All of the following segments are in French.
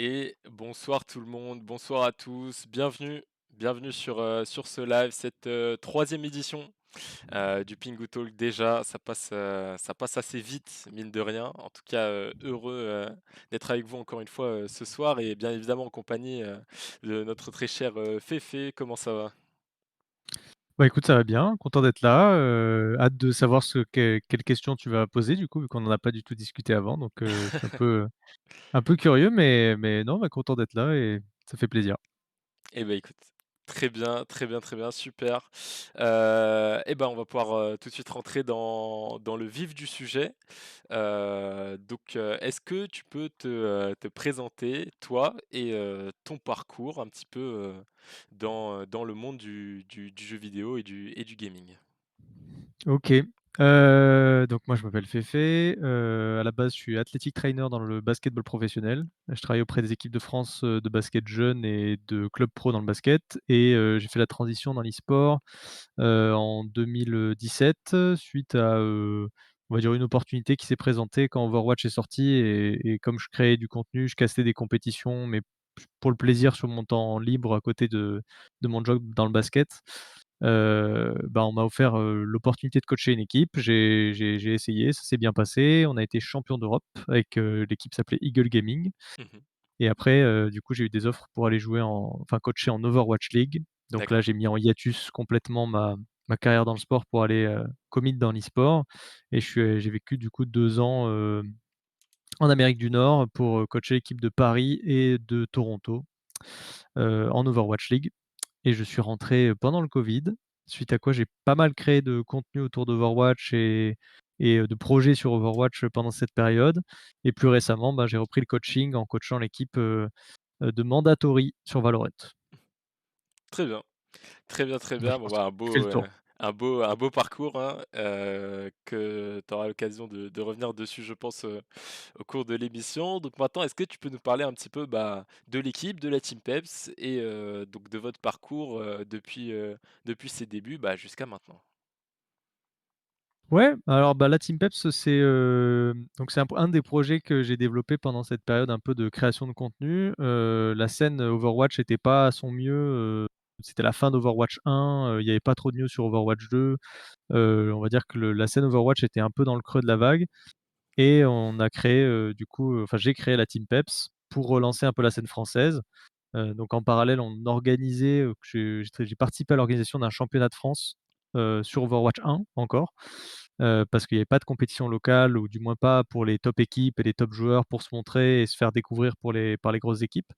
Et bonsoir tout le monde, bonsoir à tous, bienvenue sur ce live, cette 3e édition du Pingu Talk. Déjà, ça passe assez vite, mine de rien. En tout cas, heureux d'être avec vous encore une fois ce soir et bien évidemment en compagnie de notre très cher Féfé. Comment ça va? Bah, écoute, ça va bien, content d'être là, hâte de savoir quelles questions tu vas poser du coup, vu qu'on en a pas du tout discuté avant donc je suis un peu curieux mais non, bah, content d'être là et ça fait plaisir. Eh ben écoute, très bien, très bien, très bien, super. Et ben, on va pouvoir, tout de suite rentrer dans le vif du sujet. Est-ce que tu peux te présenter, toi et ton parcours un petit peu, dans le monde du jeu vidéo et du gaming? OK, donc moi je m'appelle Féfé, à la base je suis athletic trainer dans le basketball professionnel. Je travaille auprès des équipes de France, de basket jeunes et de clubs pro dans le basket et j'ai fait la transition dans l'e-sport, en 2017 suite à, on va dire une opportunité qui s'est présentée quand Overwatch est sorti et comme je créais du contenu, je castais des compétitions, mais pour le plaisir sur mon temps libre à côté de mon job dans le basket. Bah, on m'a offert, l'opportunité de coacher une équipe. J'ai essayé, ça s'est bien passé. On a été champion d'Europe avec, l'équipe s'appelait Eagle Gaming Mmh. et après, du coup, j'ai eu des offres pour aller jouer coacher en Overwatch League. Donc là, D'accord. j'ai mis en hiatus complètement ma carrière dans le sport pour aller, commit dans l'e-sport et j'ai vécu du coup 2 ans, en Amérique du Nord pour, coacher l'équipe de Paris et de Toronto, en Overwatch League. Et je suis rentré, pendant le covid, suite à quoi j'ai pas mal créé de contenu autour d'Overwatch et de projets sur Overwatch, pendant cette période et plus récemment, bah, j'ai repris le coaching en coachant l'équipe, de Mandatory sur Valorant. Très bien. Très bien, très Donc bien. je Bon, pense bah, que j'ai fait le tour. un beau parcours, hein, que tu auras l'occasion de revenir dessus, je pense, au cours de l'émission. Donc maintenant, est-ce que tu peux nous parler un petit peu, bah, de l'équipe, de la Team Peps et donc de votre parcours, depuis ses débuts, bah, jusqu'à maintenant? Ouais, alors, bah, la Team Peps, donc c'est un des projets que j'ai développé pendant cette période un peu de création de contenu. La scène Overwatch était pas à son mieux, c'était la fin d'Overwatch 1, il y avait pas trop de news sur Overwatch 2. On va dire que la scène Overwatch était un peu dans le creux de la vague et on a créé, du coup, enfin j'ai créé la Team Peps pour relancer un peu la scène française. Donc en parallèle, on organisait, j'ai participé à l'organisation d'un championnat de France, sur Overwatch 1 encore, parce qu'il y avait pas de compétition locale ou du moins pas pour les top équipes et les top joueurs pour se montrer et se faire découvrir par les grosses équipes.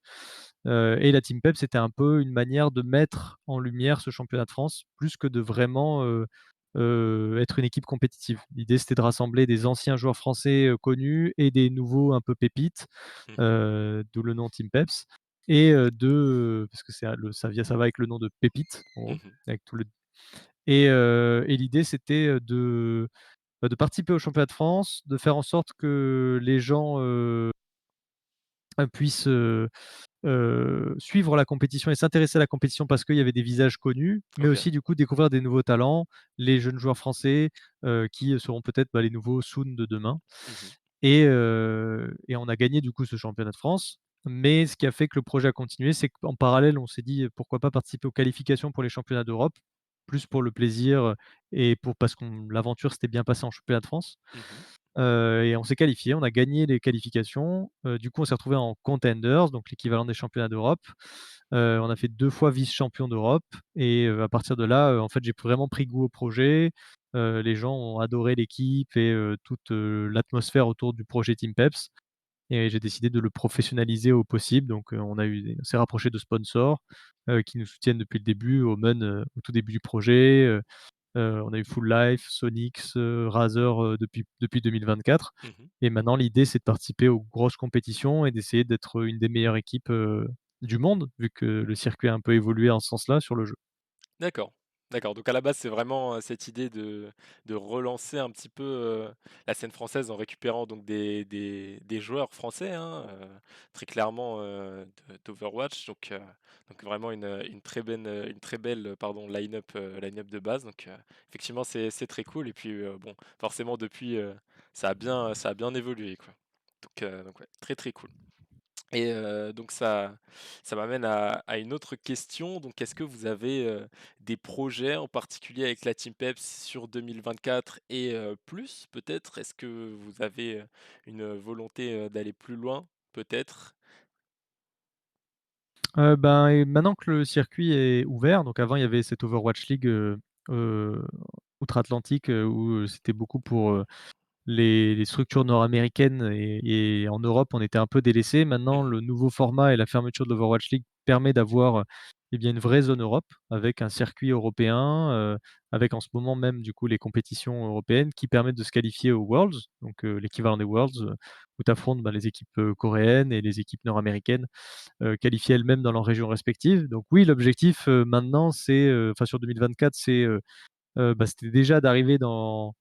Et la Team Pep, c'était un peu une manière de mettre en lumière ce championnat de France, plus que de vraiment, être une équipe compétitive. L'idée, c'était de rassembler des anciens joueurs français, connus et des nouveaux un peu pépites, Mmh. d'où le nom Team Peps et parce que ça va avec le nom de Pépite, en gros, Mmh. avec tout le et l'idée, c'était, de participer au championnat de France, de faire en sorte que les gens, puissent, suivre la compétition et s'intéresser à la compétition parce qu'il y avait des visages connus, mais OK. aussi du coup découvrir des nouveaux talents, les jeunes joueurs français, qui seront peut-être, bah, les nouveaux Sun de demain Mmh. et on a gagné du coup ce championnat de France. Mais ce qui a fait que le projet a continué, c'est qu'en parallèle, on s'est dit: «Pourquoi pas participer aux qualifications pour les championnats d'Europe?» plus pour le plaisir, et parce qu'on l'aventure s'était bien passée en championnat de France. Mmh. Et on s'est qualifié, on a gagné les qualifications. Du coup, on s'est retrouvé en contenders, donc l'équivalent des championnats d'Europe. On a fait 2 fois vice-champion d'Europe et à partir de là, en fait, j'ai vraiment pris goût au projet. Les gens ont adoré l'équipe et toute, l'atmosphère autour du projet Team Peps et j'ai décidé de le professionnaliser au possible. Donc, on s'est rapproché de sponsors, qui nous soutiennent depuis le début, Omen, au tout début du projet, on a eu Full Life, Sonix, Razer, depuis 2024 Mmh. et maintenant l'idée, c'est de participer aux grosses compétitions et d'essayer d'être une des meilleures équipes, du monde, vu que le circuit a un peu évolué en ce sens-là sur le jeu. D'accord, d'accord. Donc à la base, c'est vraiment, cette idée de relancer un petit peu, la scène française en récupérant donc des joueurs français, hein, très clairement, d'Overwatch. Donc vraiment une très belle, pardon, line-up de base. Effectivement, c'est très cool et puis, bon, forcément depuis, ça a bien évolué, quoi. Donc ouais, très, très cool. Et donc ça m'amène à une autre question. Donc est-ce que vous avez, des projets en particulier avec la Team Peps sur 2024 et plus peut-être? Est-ce que vous avez, une volonté, d'aller plus loin peut-être? Ben et maintenant que le circuit est ouvert, donc avant il y avait cette Overwatch League, heu, outre-Atlantique, où, c'était beaucoup pour, les structures nord-américaines et en Europe, on était un peu délaissés. Maintenant, Mmh. le nouveau format et la fermeture de l'Overwatch League permet d'avoir, eh bien, une vraie zone Europe avec un circuit européen, avec en ce moment même, du coup, les compétitions européennes qui permettent de se qualifier aux Worlds, donc l'équivalent des Worlds, où tu affrontes, bah, les équipes, coréennes et les équipes nord-américaines, qualifiées elles-mêmes dans leurs régions respectives. Donc oui, l'objectif, maintenant, c'est, enfin sur 2024, c'est, bah, c'était déjà d'arriver dans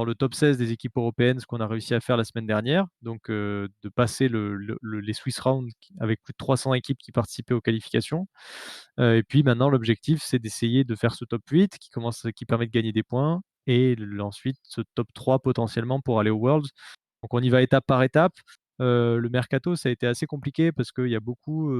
le top 16 des équipes européennes, ce qu'on a réussi à faire la semaine dernière. Donc, de passer les Swiss Round qui avec plus de 300 équipes qui participaient aux qualifications. Et puis maintenant l'objectif, c'est d'essayer de faire ce top 8 qui permet de gagner des points et ensuite ce top 3 potentiellement pour aller aux Worlds. Donc on y va étape par étape. Le mercato, ça a été assez compliqué parce qu'il y a beaucoup,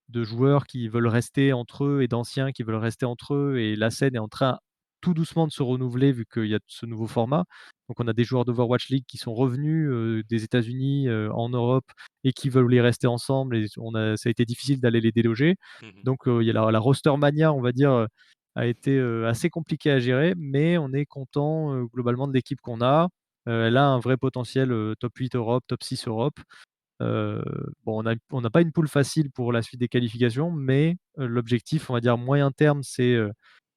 de joueurs qui veulent rester entre eux et d'anciens qui veulent rester entre eux et la scène est en train tout doucement de se renouveler vu qu'il y a ce nouveau format. Donc on a des joueurs d'Overwatch League qui sont revenus, des États-Unis, en Europe et qui veulent y rester ensemble et ça a été difficile d'aller les déloger. Mmh. Donc il y a la roster mania, on va dire, a été, assez compliquée à gérer, mais on est content, globalement de l'équipe qu'on a. Elle a un vrai potentiel, top 8 Europe, top 6 Europe. Heu, bon, on n'a pas une poule facile pour la suite des qualifications, mais l'objectif, on va dire moyen terme, c'est,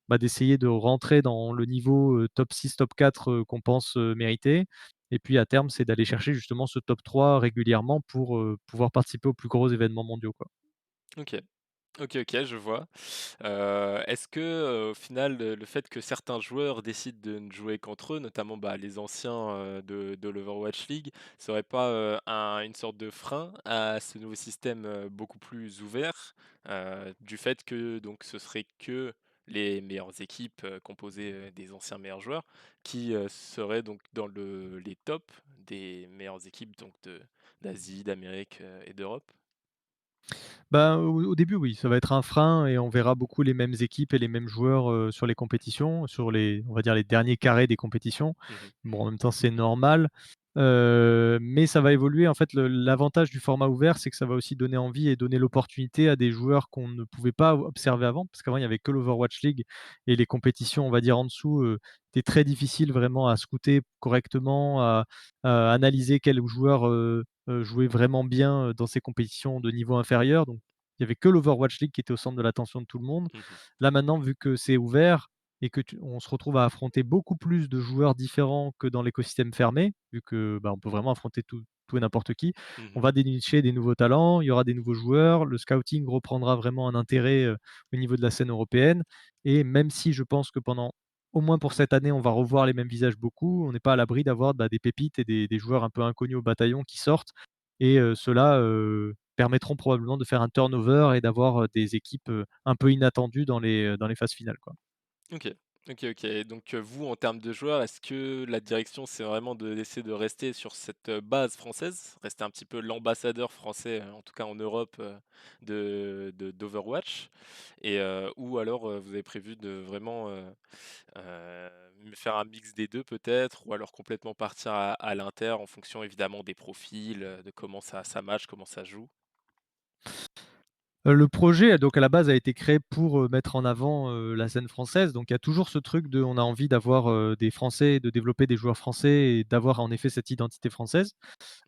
bah, d'essayer de rentrer dans le niveau, top 6, top 4, qu'on pense, mériter et puis à terme, c'est d'aller chercher justement ce top 3 régulièrement pour, pouvoir participer aux plus gros événements mondiaux, quoi. OK. OK, OK, je vois. Est-ce que, au final, le fait que certains joueurs décident de ne jouer qu'entre eux, notamment, bah, les anciens, de l'Overwatch League, serait pas, une sorte de frein à ce nouveau système, beaucoup plus ouvert? Du fait que donc ce serait que les meilleures équipes, composées, des anciens meilleurs joueurs qui, seraient donc dans les tops des meilleures équipes donc d'Asie, d'Amérique, et d'Europe? Ben, au début, oui, ça va être un frein et on verra beaucoup les mêmes équipes et les mêmes joueurs, sur les compétitions, sur les on va dire les derniers carrés des compétitions. Mmh. Bon, en même temps, c'est normal, mais ça va évoluer. En fait, l'avantage du format ouvert, c'est que ça va aussi donner envie et donner l'opportunité à des joueurs qu'on ne pouvait pas observer avant. Parce qu'avant, il y avait que l'Overwatch League et les compétitions, on va dire, en dessous, étaient très difficiles vraiment à scouter correctement, à analyser quels joueurs, jouait vraiment bien, dans ces compétitions de niveau inférieur, donc il y avait que l'Overwatch League qui était au centre de l'attention de tout le monde. Mmh. Là, maintenant, vu que c'est ouvert et que on se retrouve à affronter beaucoup plus de joueurs différents que dans l'écosystème fermé, vu que, bah, on peut vraiment affronter tout et n'importe qui. On Mmh. va dénicher des nouveaux talents, il y aura des nouveaux joueurs, le scouting reprendra vraiment un intérêt, au niveau de la scène européenne et même si je pense que pendant au moins pour cette année, on va revoir les mêmes visages beaucoup, on n'est pas à l'abri d'avoir, bah, des pépites et des joueurs un peu inconnus au bataillon qui sortent et ceux-là, permettront probablement de faire un turnover et d'avoir, des équipes, un peu inattendues dans les phases finales, quoi. OK. OK, OK. Donc, vous, en termes de joueurs, est-ce que la direction, c'est vraiment d'essayer de rester sur cette, base française? Rester un petit peu l'ambassadeur français, en tout cas en Europe, d'Overwatch? Et ou alors, vous avez prévu de vraiment, faire un mix des 2 peut-être? Ou alors complètement partir à l'inter en fonction évidemment des profils, de comment ça match, comment ça joue? Le projet, donc à la base, a été créé pour, mettre en avant, la scène française. Donc il y a toujours ce truc de on a envie d'avoir, des Français, de développer des joueurs français et d'avoir en effet cette identité française.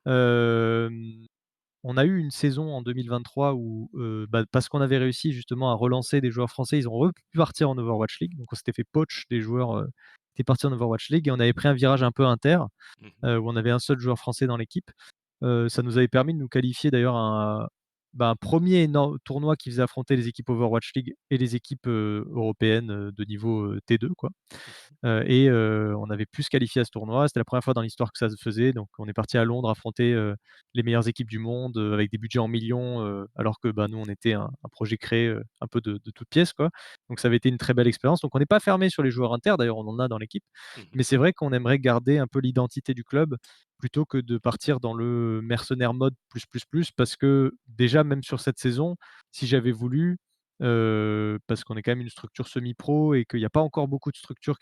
Hem, on a eu une saison en 2023 où, bah, parce qu'on avait réussi justement à relancer des joueurs français, ils ont repu partir en Overwatch League. Donc on s'était fait poach des joueurs, qui étaient partis en Overwatch League et on avait pris un virage un peu inter, Mmh. où on avait un seul joueur français dans l'équipe. Ça nous avait permis de nous qualifier d'ailleurs à un 1er énorme tournoi qui faisait affronter les équipes Overwatch League et les équipes, européennes, de niveau, T2 quoi. Mmh. On avait pu se qualifier à ce tournoi. C'était la première fois dans l'histoire que ça se faisait, donc on est parti à Londres affronter, les meilleures équipes du monde, avec des budgets en millions, alors que, bah, nous on était un projet créé, un peu de toutes pièces quoi. Donc ça avait été une très belle expérience. Donc on n'est pas fermé sur les joueurs inter, d'ailleurs on en a dans l'équipe, Mmh. mais c'est vrai qu'on aimerait garder un peu l'identité du club plutôt que de partir dans le mercenaire mode plus, parce que déjà même sur cette saison, si j'avais voulu, parce qu'on est quand même une structure semi-pro et qu'il y a pas encore beaucoup de structures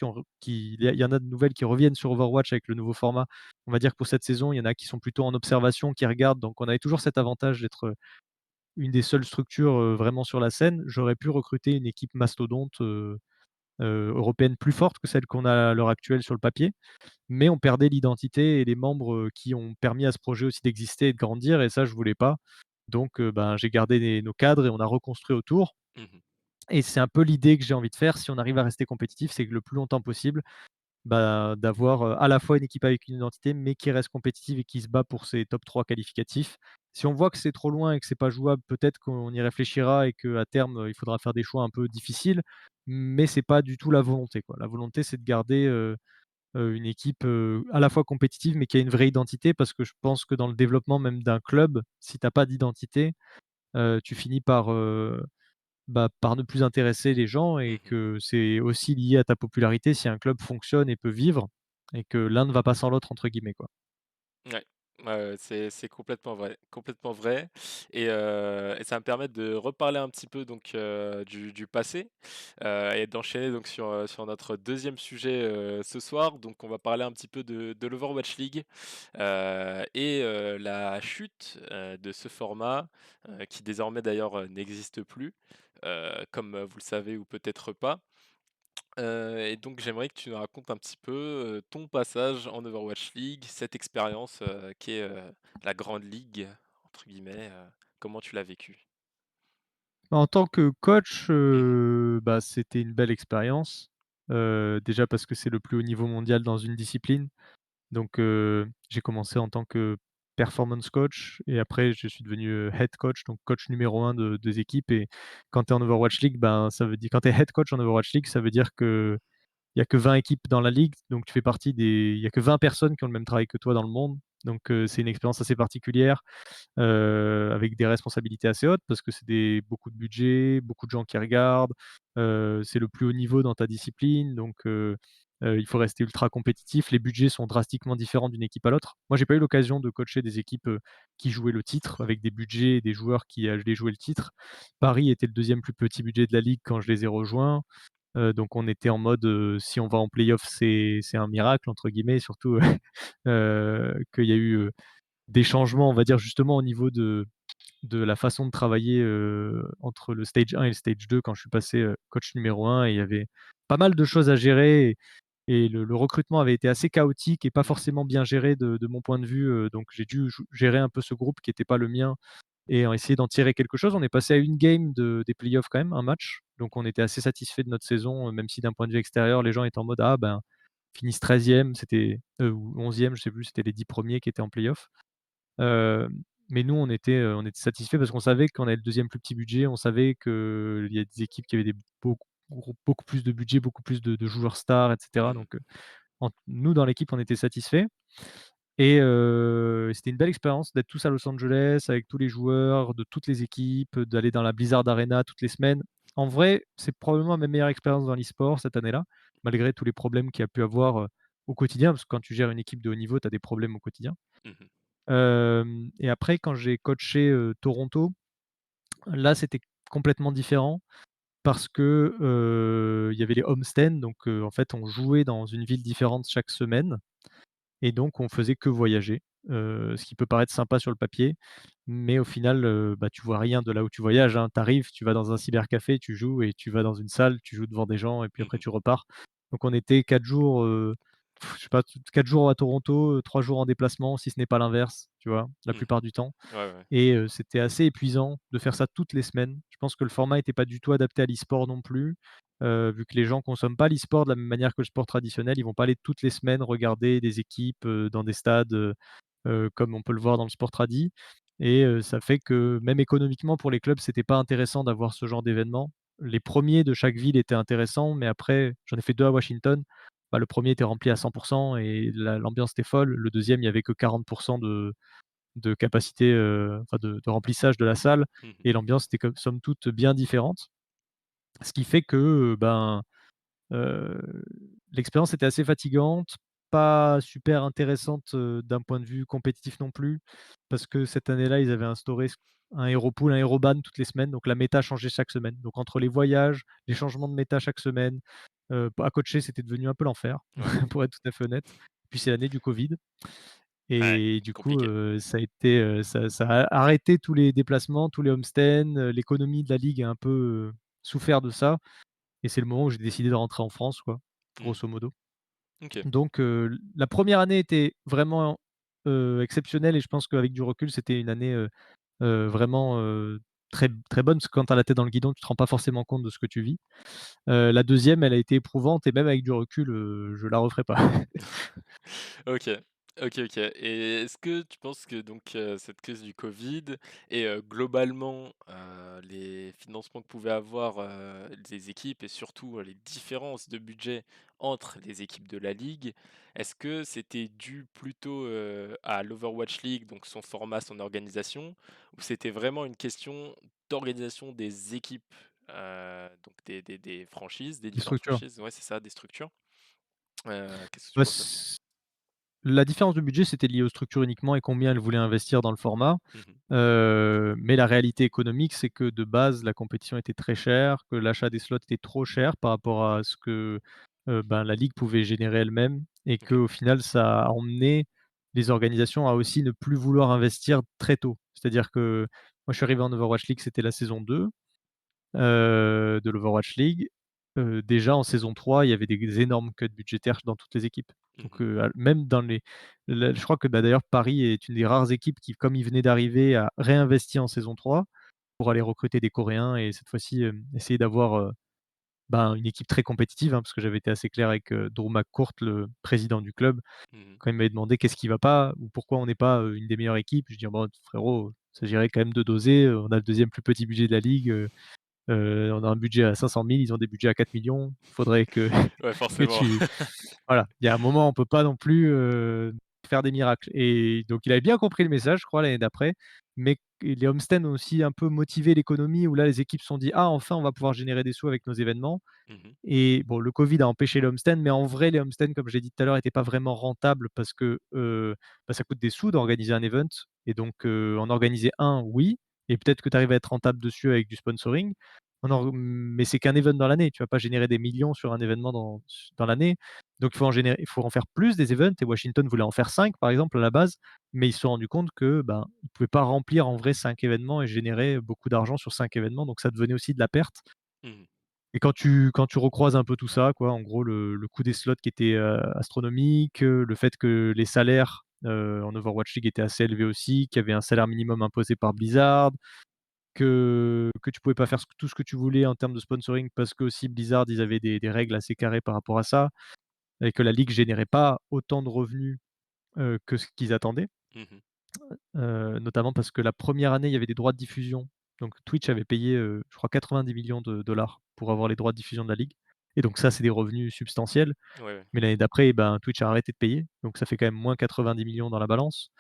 il y en a de nouvelles qui reviennent sur Overwatch avec le nouveau format. On va dire que pour cette saison, il y en a qui sont plutôt en observation, qui regardent, donc on avait toujours cet avantage d'être, une des seules structures, vraiment sur la scène. J'aurais pu recruter une équipe mastodonte, européenne plus forte que celle qu'on a à l'heure actuelle sur le papier, mais on perdait l'identité et les membres, qui ont permis à ce projet aussi d'exister et de grandir, et ça je voulais pas. Donc ben, j'ai gardé nos cadres et on a reconstruit autour, Mmh. et c'est un peu l'idée que j'ai envie de faire si on arrive à rester compétitif, c'est que le plus longtemps possible, bah, d'avoir, à la fois une équipe avec une identité, mais qui reste compétitive et qui se bat pour ses top 3 qualificatifs. Si on voit que c'est trop loin et que c'est pas jouable, peut-être qu'on y réfléchira et qu'à terme, il faudra faire des choix un peu difficiles, mais c'est pas du tout la volonté, quoi. La volonté, c'est de garder, une équipe, à la fois compétitive, mais qui a une vraie identité, parce que je pense que dans le développement même d'un club, si tu as pas d'identité, tu finis par, bah, par ne plus intéresser les gens, et Mmh. que c'est aussi lié à ta popularité si un club fonctionne et peut vivre, et que l'un ne va pas sans l'autre entre guillemets, quoi. Ouais. Ouais, ouais, c'est complètement vrai et ça va me permettre de reparler un petit peu donc du passé, et d'enchaîner donc sur notre deuxième sujet, ce soir. Donc on va parler un petit peu de l'Overwatch League, la chute, de ce format, qui désormais d'ailleurs, n'existe plus, comme, vous le savez ou peut-être pas. Et donc j'aimerais que tu nous racontes un petit peu, ton passage en Overwatch League, cette expérience, qui est, la «grande ligue» entre guillemets, comment tu l'as vécu? En tant que coach, Mmh. bah, c'était une belle expérience, déjà parce que c'est le plus haut niveau mondial dans une discipline. Donc j'ai commencé en tant que performance coach et après je suis devenu, head coach, donc coach numéro un de des équipes. Et quand tu es en Overwatch League, ben, ça veut dire quand tu es head coach en Overwatch League, ça veut dire que il y a que 20 équipes dans la ligue, donc tu fais partie des il y a que 20 personnes qui ont le même travail que toi dans le monde. Donc c'est une expérience assez particulière, avec des responsabilités assez hautes parce que c'est beaucoup de budget, beaucoup de gens qui regardent, c'est le plus haut niveau dans ta discipline, donc il faut rester ultra compétitif. Les budgets sont drastiquement différents d'une équipe à l'autre. Moi, j'ai pas eu l'occasion de coacher des équipes, qui jouaient le titre avec des budgets et des joueurs qui allaient jouer le titre. Paris était le deuxième plus petit budget de la ligue quand je les ai rejoints. Donc on était en mode, si on va en play-off, c'est un «miracle» entre guillemets, surtout, qu'il y a eu, des changements, on va dire, justement au niveau de la façon de travailler, entre le stage 1 et le stage 2 quand je suis passé, coach numéro 1, et il y avait pas mal de choses à gérer, et le recrutement avait été assez chaotique et pas Mmh. forcément bien géré de mon point de vue, donc j'ai dû gérer un peu ce groupe qui était pas le mien et essayer d'en tirer quelque chose. On est passé à une game des playoffs quand même, un match, donc on était assez satisfait de notre saison, même si d'un point de vue extérieur, les gens étaient en mode: «Ah ben, finissent 13e», c'était, ou 11e, je sais plus, c'était les 10 premiers qui étaient en playoff. Mais nous, on était satisfaits parce qu'on savait qu'on avait le deuxième plus petit budget. On savait qu'il y a des équipes qui avaient beaucoup plus de budget, beaucoup plus de joueurs stars et cetera. Mmh. Donc, nous, dans l'équipe, on était satisfaits, et c'était une belle expérience d'être tous à Los Angeles avec tous les joueurs de toutes les équipes, d'aller dans la Blizzard Arena toutes les semaines. En vrai, c'est probablement ma meilleure expérience dans l'e-sport cette année-là, malgré tous les problèmes qu'il y a pu avoir, au quotidien, parce que quand tu gères une équipe de haut niveau, tu as des problèmes au quotidien. Mmh. Et après quand j'ai coaché, Toronto, là, c'était complètement différent parce que, il y avait les homestands, donc en fait, on jouait dans une ville différente chaque semaine, et donc on faisait que voyager, ce qui peut paraître sympa sur le papier, mais au final, bah, tu vois rien de là où tu voyages, hein. Tu arrives, tu vas dans un cybercafé, tu joues, et tu vas dans une salle, tu joues devant des gens et puis après Mmh. tu repars. Donc on était 4 jours, je sais pas, 4 jours à Toronto, 3 jours en déplacement, si ce n'est pas l'inverse, tu vois? La Mmh. plupart du temps. Ouais, ouais. Et c'était assez épuisant de faire ça toutes les semaines. Je pense que le format était pas du tout adapté à l'e-sport non plus, vu que les gens consomment pas l'e-sport de la même manière que le sport traditionnel. Ils vont pas aller toutes les semaines regarder des équipes, dans des stades, comme on peut le voir dans le sport tradi, et ça fait que même économiquement pour les clubs, c'était pas intéressant d'avoir ce genre d'événement. Les premiers de chaque ville étaient intéressants, mais après j'en ai fait 2 à Washington, bah, le premier était rempli à 100 et l'ambiance était folle. Le deuxième, il y avait que 40 de capacité, enfin de remplissage de la salle, Mmh. et l'ambiance était comme somme toute bien différente. Ce qui fait que, ben, heu, l'expérience était assez fatigante pas super intéressante, d'un point de vue compétitif non plus, parce que cette année-là, ils avaient instauré un hero pool, un hero ban toutes les semaines, donc la méta changeait chaque semaine. Donc entre les voyages, les changements de méta chaque semaine, à coacher, c'était devenu un peu l'enfer, Ouais. pour être tout à fait honnête. Puis c'est l'année du covid Ouais, et du coup, compliqué. ça a été, ça a arrêté tous les déplacements, tous les homestands, l'économie de la ligue a un peu, souffert de ça et c'est le moment où j'ai décidé de rentrer en France, quoi, Mmh. grosso modo. OK. Donc, la première année était vraiment, exceptionnelle et je pense qu'avec du recul, c'était une année, vraiment, très très bonne parce que quand tu as la tête dans le guidon, tu te rends pas forcément compte de ce que tu vis. La deuxième, elle a été éprouvante et même avec du recul, je la referai pas. OK. OK, OK et est-ce que tu penses que donc cette crise du covid et globalement, les financements que pouvaient avoir, les équipes et surtout, les différences de budget entre les équipes de la ligue, est-ce que c'était dû plutôt, à l'Overwatch League, donc son format, son organisation? Ou c'était vraiment une question d'organisation des équipes, donc des franchises, des Les différentes structures. franchises? Ouais, c'est ça, des structures? Qu'est-ce que tu Bah, penses de ça? c La différence de budget, c'était lié aux structures uniquement et combien elles voulaient investir dans le format. Mmh. Mais la réalité économique, c'est que de base, la compétition était très chère, que l'achat des slots était trop cher par rapport à ce que, ben, la ligue pouvait générer elle-même et OK. qu'au final, ça a emmené les organisations à aussi ne plus vouloir investir très tôt. C'est-à-dire que moi, je suis arrivé en Overwatch League, c'était la saison 2 de l'Overwatch League. Déjà en saison 3, il y avait des énormes cuts budgétaires dans toutes les équipes. Donc, Mmh. al même dans les je crois que, bah, d'ailleurs Paris est une des rares équipes qui, comme ils venaient d'arriver, a réinvesti en saison 3 pour aller recruter des Coréens et cette fois-ci, essayer d'avoir, ben, une équipe très compétitive, hein, parce que j'avais été assez clair avec, Drew McCourt, le président du club, Mmh. quand il m'avait demandé: «Qu'est-ce qui va pas ou pourquoi on n'est pas, une des meilleures équipes?» Je dis: «Bon frérot, il s'agirait quand même de doser, on a le deuxième plus petit budget de la ligue, on a un budget à 500 000, ils ont des budgets à 4 millions. Faudrait que Ouais, que forcément. tu voilà, il y a un moment, on peut pas non plus, faire des miracles et donc il avait bien compris le message, je crois, l'année d'après, mais les homestands ont aussi un peu motivé l'économie où là, les équipes se sont dit: «Ah enfin, on va pouvoir générer des sous avec nos événements». Mmh. Et bon, le Covid a empêché les homestands, mais en vrai, les homestands, comme j'ai dit tout à l'heure, étaient pas vraiment rentables parce que, bah, ça coûte des sous d'organiser un event et donc, en organiser un, oui et peut-être que tu arrives à être rentable dessus avec du sponsoring. Mais c'est qu'un event dans l'année, tu vas pas générer des millions sur un événement dans l'année. Donc il faut en faire plus des events et Washington voulait en faire 5 par exemple à la base, mais ils se sont rendus compte que, ben, ils pouvaient pas remplir en vrai 5 événements et générer beaucoup d'argent sur 5 événements, donc ça devenait aussi de la perte. Mmh. Et quand tu recroises un peu tout ça, quoi, en gros, le coût des slots qui était, astronomique, le fait que les salaires, en Overwatch League étaient assez élevés aussi, qu'il y avait un salaire minimum imposé par Blizzard, que tu pouvais pas faire tout ce que tu voulais en termes de sponsoring parce qu'aussi Blizzard, ils avaient des règles assez carrées par rapport à ça et que la ligue générait pas autant de revenus, que ce qu'ils attendaient. Mmh. Notamment parce que la première année, il y avait des droits de diffusion. Donc Twitch avait payé, je crois 90 millions de dollars pour avoir les droits de diffusion de la ligue et donc ça, c'est des revenus substantiels. Ouais, ouais. Mais l'année d'après, eh ben, Twitch a arrêté de payer, donc ça fait quand même moins 90 millions dans la balance.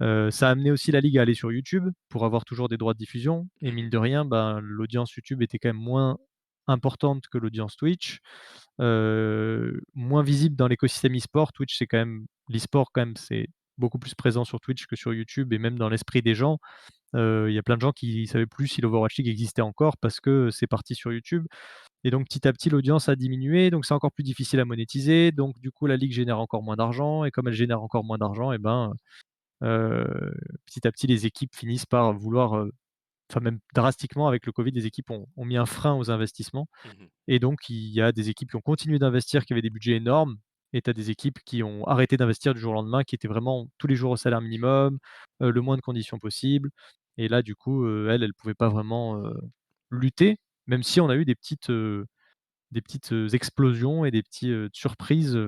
Ça a amené aussi la ligue à aller sur YouTube pour avoir toujours des droits de diffusion et mine Mmh. de rien, ben, l'audience YouTube était quand même moins importante que l'audience Twitch, moins visible dans l'écosystème e-sport. Twitch, c'est quand même l'e-sport quand même, c'est beaucoup plus présent sur Twitch que sur YouTube et même dans l'esprit des gens. Il y a plein de gens qui savaient plus si l'Overwatch League existait encore parce que c'est parti sur YouTube et donc petit à petit l'audience a diminué, donc c'est encore plus difficile à monétiser, donc du coup la ligue génère encore moins d'argent et comme elle génère encore moins d'argent et ben, petit à petit les équipes finissent par vouloir, enfin même drastiquement avec le Covid, les équipes ont mis un frein aux investissements Mmh. et donc il y a des équipes qui ont continué d'investir, qui avaient des budgets énormes et tu as des équipes qui ont arrêté d'investir du jour au lendemain, qui étaient vraiment tous les jours au salaire minimum, le moins de conditions possibles et là du coup, elles pouvaient pas vraiment, lutter, même si on a eu des petites explosions et des petits, surprises,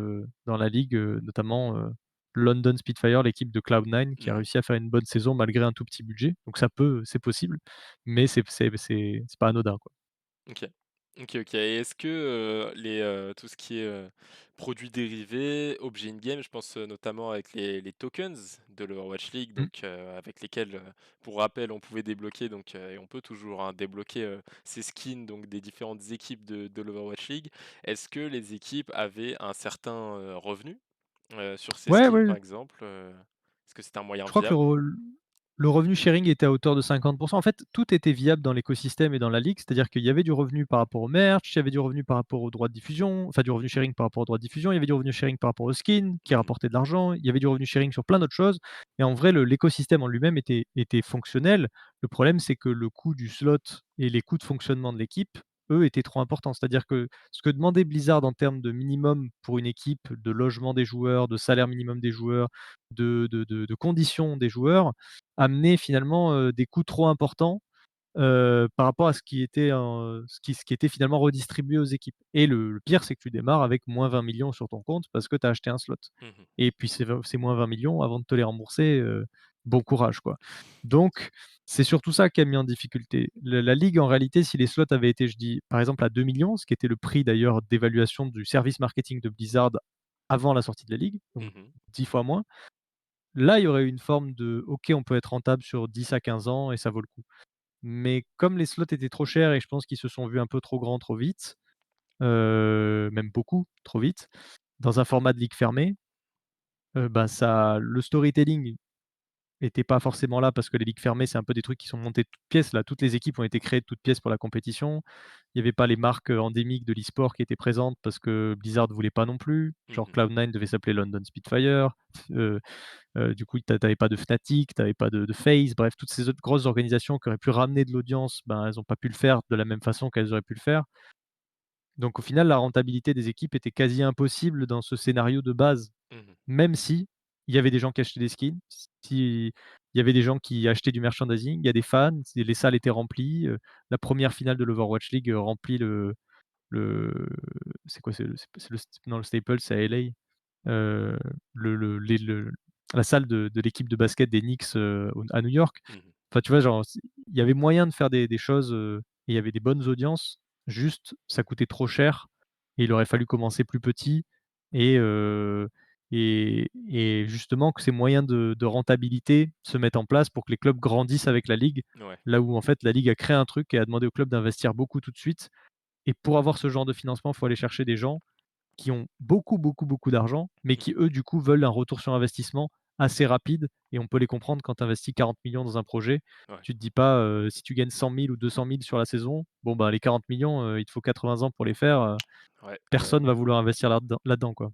dans la ligue, notamment, London Spitfire, l'équipe de Cloud9 qui a Mmh. réussi à faire une bonne saison malgré un tout petit budget. Donc ça peut c'est possible, mais c'est pas anodin, quoi. OK. OK, OK et est-ce que, tout ce qui est, produits dérivés, objets in-game, je pense, notamment avec les tokens de l'Overwatch League Mmh. donc avec lesquels, pour rappel, on pouvait débloquer donc et on peut toujours, hein, débloquer, ces skins donc des différentes équipes de l'Overwatch League. Est-ce que les équipes avaient un certain, revenu? sur ces Ouais, skins, ouais. par exemple, est-ce que c'est un moyen Je crois que viable? le revenu sharing était à hauteur de 50. En fait, tout était viable dans l'écosystème et dans la ligue. C'est-à-dire qu'il y avait du revenu par rapport au merch, il y avait du revenu par rapport aux droits de diffusion, enfin du revenu sharing par rapport aux droits de diffusion, il y avait du revenu sharing par rapport aux skins qui Mmh. rapportaient de l'argent, il y avait du revenu sharing sur plein d'autres choses et en vrai, l'écosystème en lui-même était fonctionnel. Le problème, c'est que le coût du slot et les coûts de fonctionnement de l'équipe, eux, étaient trop importants. C'est-à-dire que ce que demandait Blizzard en termes de minimum pour une équipe, de logement des joueurs, de salaire minimum des joueurs, de conditions des joueurs, amenait finalement, des coûts trop importants, par rapport à ce qui était, ce qui était finalement redistribué aux équipes et le pire, c'est que tu démarres avec moins 20 millions sur ton compte parce que tu as acheté un slot Mmh. et puis ces moins 20 millions avant de te les rembourser, bon courage, quoi. Donc c'est surtout ça qui a mis en difficulté. Le La ligue, en réalité, si les slots avaient été, je dis, par exemple à 2 millions, ce qui était le prix d'ailleurs d'évaluation du service marketing de Blizzard avant la sortie de la ligue, donc Mmh. 10 fois moins. Là, il y aurait eu une forme de: «OK, on peut être rentable sur 10 à 15 ans et ça vaut le coup». Mais comme les slots étaient trop chers et je pense qu'ils se sont vus un peu trop grands trop vite, même beaucoup trop vite, dans un format de ligue fermée, bah, ça le storytelling était pas forcément là parce que les ligues fermées, c'est un peu des trucs qui sont montés de toutes pièces. Là, toutes les équipes ont été créées de toutes pièces pour la compétition. Il y avait pas les marques, endémiques de l'e-sport qui étaient présentes parce que Blizzard voulait pas non plus. Genre Mmh. Cloud9 devait s'appeler London Spitfire, heu du coup, tu avais pas de Fnatic, tu avais pas de FaZe, bref, toutes ces autres grosses organisations qui auraient pu ramener de l'audience, ben, elles ont pas pu le faire de la même façon qu'elles auraient pu le faire. Donc au final, la rentabilité des équipes était quasi impossible dans ce scénario de base, Mmh. même si il y avait des gens qui achetaient des skins, si il y avait des gens qui achetaient du merchandising, il y a des fans, les salles étaient remplies, la première finale de l'Overwatch League, remplit le c'est quoi? C'est le non, le Staples, c'est à LA. Heu, le la salle de l'équipe de basket des Knicks, à New York. Mmh. Enfin, tu vois, genre, il y avait moyen de faire des choses, et il y avait des bonnes audiences, juste ça coûtait trop cher et il aurait fallu commencer plus petit et justement que ces moyens de rentabilité se mettent en place pour que les clubs grandissent avec la ligue. Ouais. Là où en fait la ligue a créé un truc et a demandé aux clubs d'investir beaucoup tout de suite et pour avoir ce genre de financement, il faut aller chercher des gens qui ont beaucoup, beaucoup, beaucoup d'argent, mais Mmh. qui eux, du coup, veulent un retour sur investissement assez rapide et on peut les comprendre quand tu investis 40 millions dans un projet. Ouais. Tu te dis pas, si tu gagnes 100 000 ou 200 000 sur la saison, bon, bah, les 40 millions, il te faut 80 ans pour les faire, Ouais, ouais. personne va vouloir investir là-dedans, quoi.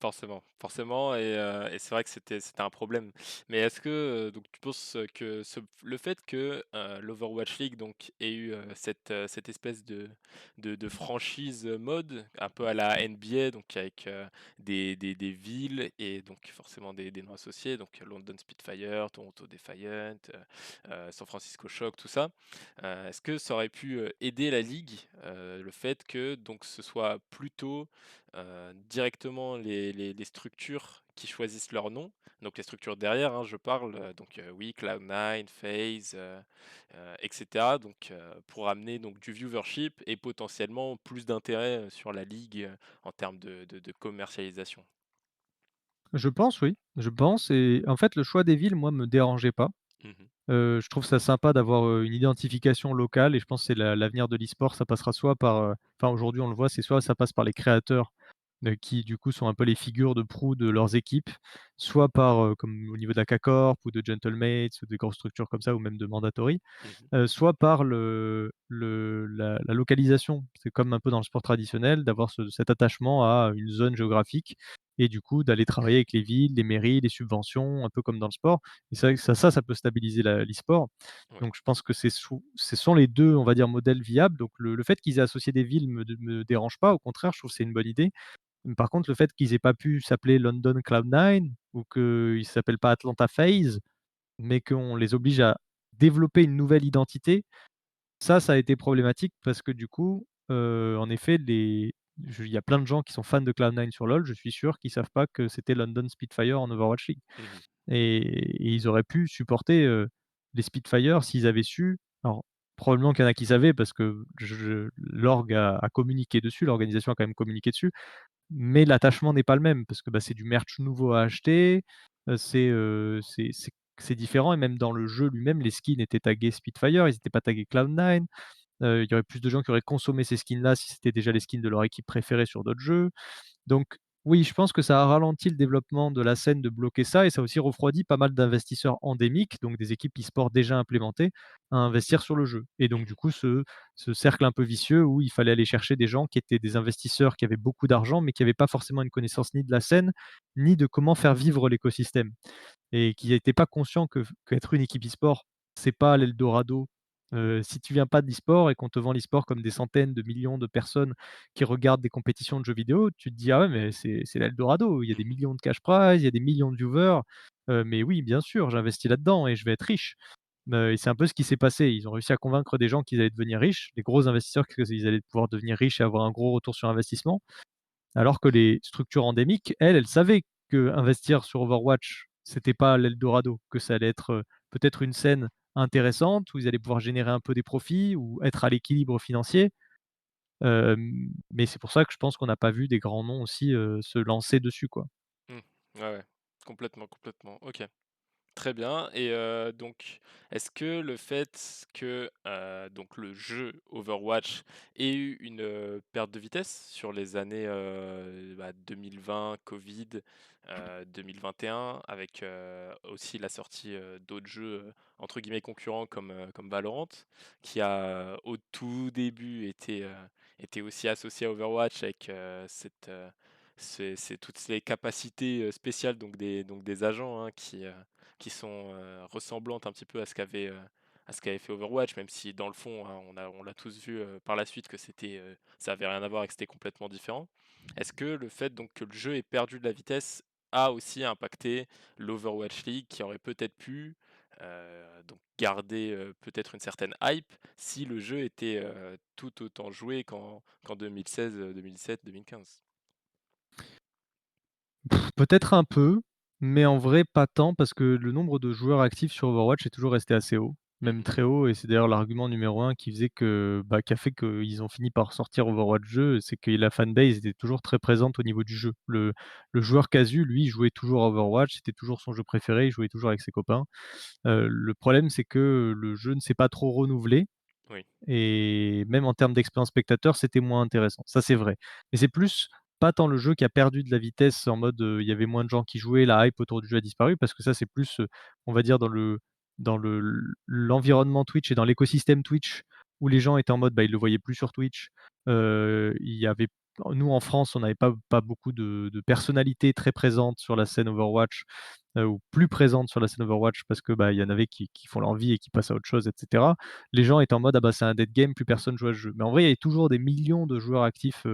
Forcément, forcément et c'est vrai que c'était un problème. Mais est-ce que, donc tu penses, que le fait que, l'Overwatch League donc ait eu, cette espèce de franchise, mode un peu à la NBA donc avec, des villes et donc forcément des noms associés donc London Spitfire, Toronto Defiant, San Francisco Shock, tout ça. Est-ce que ça aurait pu, aider la ligue, le fait que donc ce soit plutôt directement les structures qui choisissent leur nom, donc les structures derrière, hein, je parle, donc oui, Cloud9, FaZe, et cetera, donc pour amener donc du viewership et potentiellement plus d'intérêt, sur la ligue, en termes de commercialisation. Je pense, oui, je pense et en fait, le choix des villes, moi, me dérangeait pas. Mmh. Je trouve ça sympa d'avoir, une identification locale et je pense que c'est l'avenir de l'e-sport. Ça passera soit par, enfin, aujourd'hui, on le voit, c'est soit ça passe par les créateurs, qui du coup sont un peu les figures de proue de leurs équipes, soit par, comme au niveau de la K-Corp ou de Gentlemates ou des grosses structures comme ça ou même de Mandatory, Mmh. soit par la localisation. C'est comme un peu dans le sport traditionnel d'avoir cet attachement à une zone géographique et du coup d'aller travailler avec les villes, les mairies, les subventions, un peu comme dans le sport et c'est vrai que ça peut stabiliser l'e-sport. Ouais. Donc je pense que ce sont les 2, on va dire, modèles viables. Donc le fait qu'ils aient associé des villes me dérange pas, au contraire, je trouve que c'est une bonne idée. Par contre, le fait qu'ils aient pas pu s'appeler London Cloud9 ou qu'ils s'appellent pas Atlanta FaZe, mais qu'on les oblige à développer une nouvelle identité, ça a été problématique parce que du coup, en effet, il y a plein de gens qui sont fans de Cloud9 sur LoL, je suis sûr qu'ils savent pas que c'était London Spitfire en Overwatch League Mmh. et ils auraient pu supporter, les Spitfire s'ils avaient su. Alors, probablement qu'il y en a qui savaient parce que l'org a communiqué dessus, l'organisation a quand même communiqué dessus, mais l'attachement n'est pas le même parce que, bah, c'est du merch nouveau à acheter, c'est différent et même dans le jeu lui-même, les skins étaient tagués Spitfire, ils étaient pas tagués Cloud9. Il y aurait plus de gens qui auraient consommé ces skins-là si c'était déjà les skins de leur équipe préférée sur d'autres jeux. Donc Oui, je pense que ça a ralenti le développement de la scène de bloquer ça et ça a aussi refroidi pas mal d'investisseurs endémiques, donc des équipes e-sport déjà implémentées, à investir sur le jeu et donc du Mmh. coup ce cercle un peu vicieux où il fallait aller chercher des gens qui étaient des investisseurs qui avaient beaucoup d'argent, mais qui n'avaient pas forcément une connaissance ni de la scène, ni de comment faire vivre l'écosystème. Et qui n'étaient pas conscients qu'être une équipe e-sport, c'est pas l'eldorado. Si tu viens pas de l'e-sport et qu'on te vend l'e-sport comme des centaines de millions de personnes qui regardent des compétitions de jeux vidéo, tu te dis: «Ah ouais, mais c'est l'eldorado, il y a des Mmh. millions de cash prize, il y a des millions de viewers, mais oui, bien sûr, j'investis là-dedans et je vais être riche». Et c'est un peu ce qui s'est passé. Ils ont réussi à convaincre des gens qu'ils allaient devenir riches, les gros investisseurs qu'ils allaient pouvoir devenir riches et avoir un gros retour sur investissement. Alors que les structures endémiques, elles savaient qu'investir sur Overwatch, c'était pas l'eldorado, que ça allait être, peut-être une scène intéressante où ils allaient pouvoir générer un peu des profits ou être à l'équilibre financier. Mais c'est pour ça que je pense qu'on n'a pas vu des grands noms aussi, se lancer dessus, quoi. Mmh. Ouais, ouais. Complètement, complètement. OK. Très bien et donc est-ce que le fait que, donc le jeu Overwatch ait eu une, perte de vitesse sur les années, 2020, Covid, 2021 avec, aussi la sortie, d'autres jeux, entre guillemets «concurrents» comme Valorant, qui a, au tout début été aussi associé à Overwatch avec, c'est toutes ces capacités, spéciales donc des agents, hein, qui sont, ressemblantes un petit peu à ce qu'avait fait Overwatch, même si dans le fond, hein, on l'a tous vu, par la suite que ça avait rien à voir et que c'était complètement différent. Est-ce que le fait donc que le jeu ait perdu de la vitesse a aussi impacté l'Overwatch League qui aurait peut-être pu, donc garder, peut-être une certaine hype si le jeu était, tout autant joué qu'en 2016, 2017, 2015? Peut-être un peu, mais en vrai pas tant parce que le nombre de joueurs actifs sur Overwatch est toujours resté assez haut, même Mmh. très haut et c'est d'ailleurs l'argument numéro un qui faisait que, bah, qui a fait qu'ils ont fini par sortir Overwatch jeu, c'est que la fanbase était toujours très présente au niveau du jeu. Le joueur casu, lui, jouait toujours à Overwatch, c'était toujours son jeu préféré, il jouait toujours avec ses copains. Le problème, c'est que le jeu ne s'est pas trop renouvelé Oui. et même en termes d'expérience spectateur, c'était moins intéressant. Ça, c'est vrai. Mais c'est plus, pas tant le jeu qui a perdu de la vitesse en mode, il y avait moins de gens qui jouaient, la hype autour du jeu a disparu parce que ça, c'est plus, on va dire dans l'environnement Twitch et dans l'écosystème Twitch où les gens étaient en mode, bah, ils le voyaient plus sur Twitch. Il y avait nous, en France, on n'avait pas beaucoup de personnalités très présentes sur la scène Overwatch, ou plus présentes sur la scène Overwatch parce que, bah, il y en avait qui font leur vie et qui passent à autre chose et cetera. Les gens étaient en mode: «Ah bah, c'est un dead game, plus personne joue à ce jeu». Mais en vrai, il y avait toujours des millions de joueurs actifs,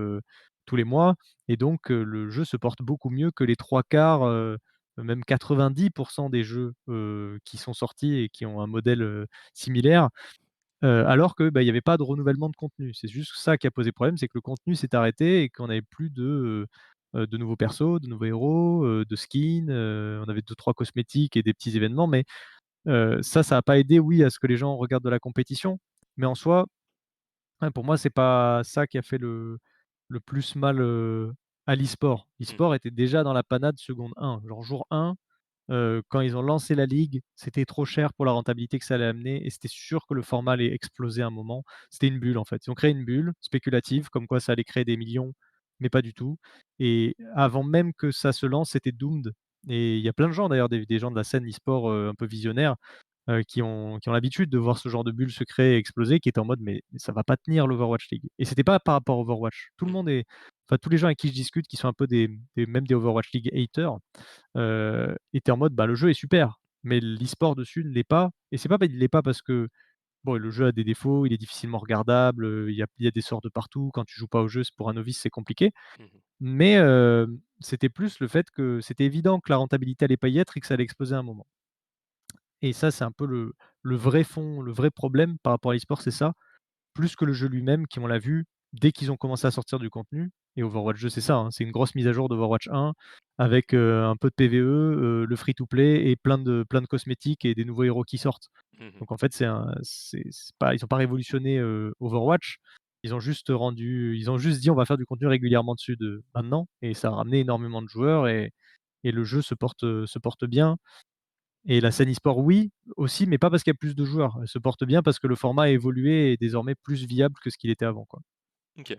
tous les mois et donc le jeu se porte beaucoup mieux que les 3/4, même 90 des jeux, qui sont sortis et qui ont un modèle, similaire. Alors que, bah, il y avait pas de renouvellement de contenu. C'est juste ça qui a posé problème, c'est que le contenu s'est arrêté et qu'on avait plus de nouveaux persos, de nouveaux héros, de skins, on avait deux trois cosmétiques et des petits événements, mais ça a pas aidé, oui, à ce que les gens regardent de la compétition. Mais en soi, ouais, pour moi, c'est pas ça qui a fait le plus mal, à l'e-sport. Mmh. L'e-sport était déjà dans la panade seconde 1. Genre jour 1, quand ils ont lancé la ligue, c'était trop cher pour la rentabilité que ça allait amener et c'était sûr que le format allait exploser à un moment. C'était une bulle, en fait. Ils ont créé une bulle spéculative, comme quoi ça allait créer des millions, mais pas du tout et avant même que ça se lance, c'était doomed et il y a plein de gens d'ailleurs, des gens de la scène e-sport, un peu visionnaires, qui ont l'habitude de voir ce genre de bulle se créer et exploser, qui étaient en mode: «Mais ça va pas tenir l'Overwatch League» et c'était pas par rapport à Overwatch. Tout le Mmh. monde est enfin tous les gens avec qui je discute qui sont un peu des Overwatch League haters, étaient en mode: «Bah, le jeu est super, mais l'e-sport dessus ne l'est pas» et c'est pas il l'est pas parce que, bon, le jeu a des défauts, il est difficilement regardable, il y a des sorts de partout. Quand tu joues pas au jeu, c'est pour un novice, c'est compliqué. Mmh. Mais, c'était plus le fait que c'était évident que la rentabilité allait pas y être et que ça allait exploser à un moment. Et ça, c'est un peu le vrai fond, le vrai problème par rapport à l'e-sport, c'est ça, plus que le jeu lui-même qui, on l'a vu, dès qu'ils ont commencé à sortir du contenu et Overwatch 2, c'est ça, hein, c'est une grosse mise à jour d'Overwatch 1 avec, un peu de PvE, le free to play et plein de cosmétiques et des nouveaux héros qui sortent. Mmh. Donc en fait, c'est pas ils ont pas révolutionné, Overwatch, ils ont juste dit: «On va faire du contenu régulièrement dessus de maintenant» et ça a ramené énormément de joueurs et le jeu se porte bien. Et la scène e-sport, oui, aussi, mais pas parce qu'il y a plus de joueurs. Elle se porte bien parce que le format a évolué et est désormais plus viable que ce qu'il était avant, quoi. OK.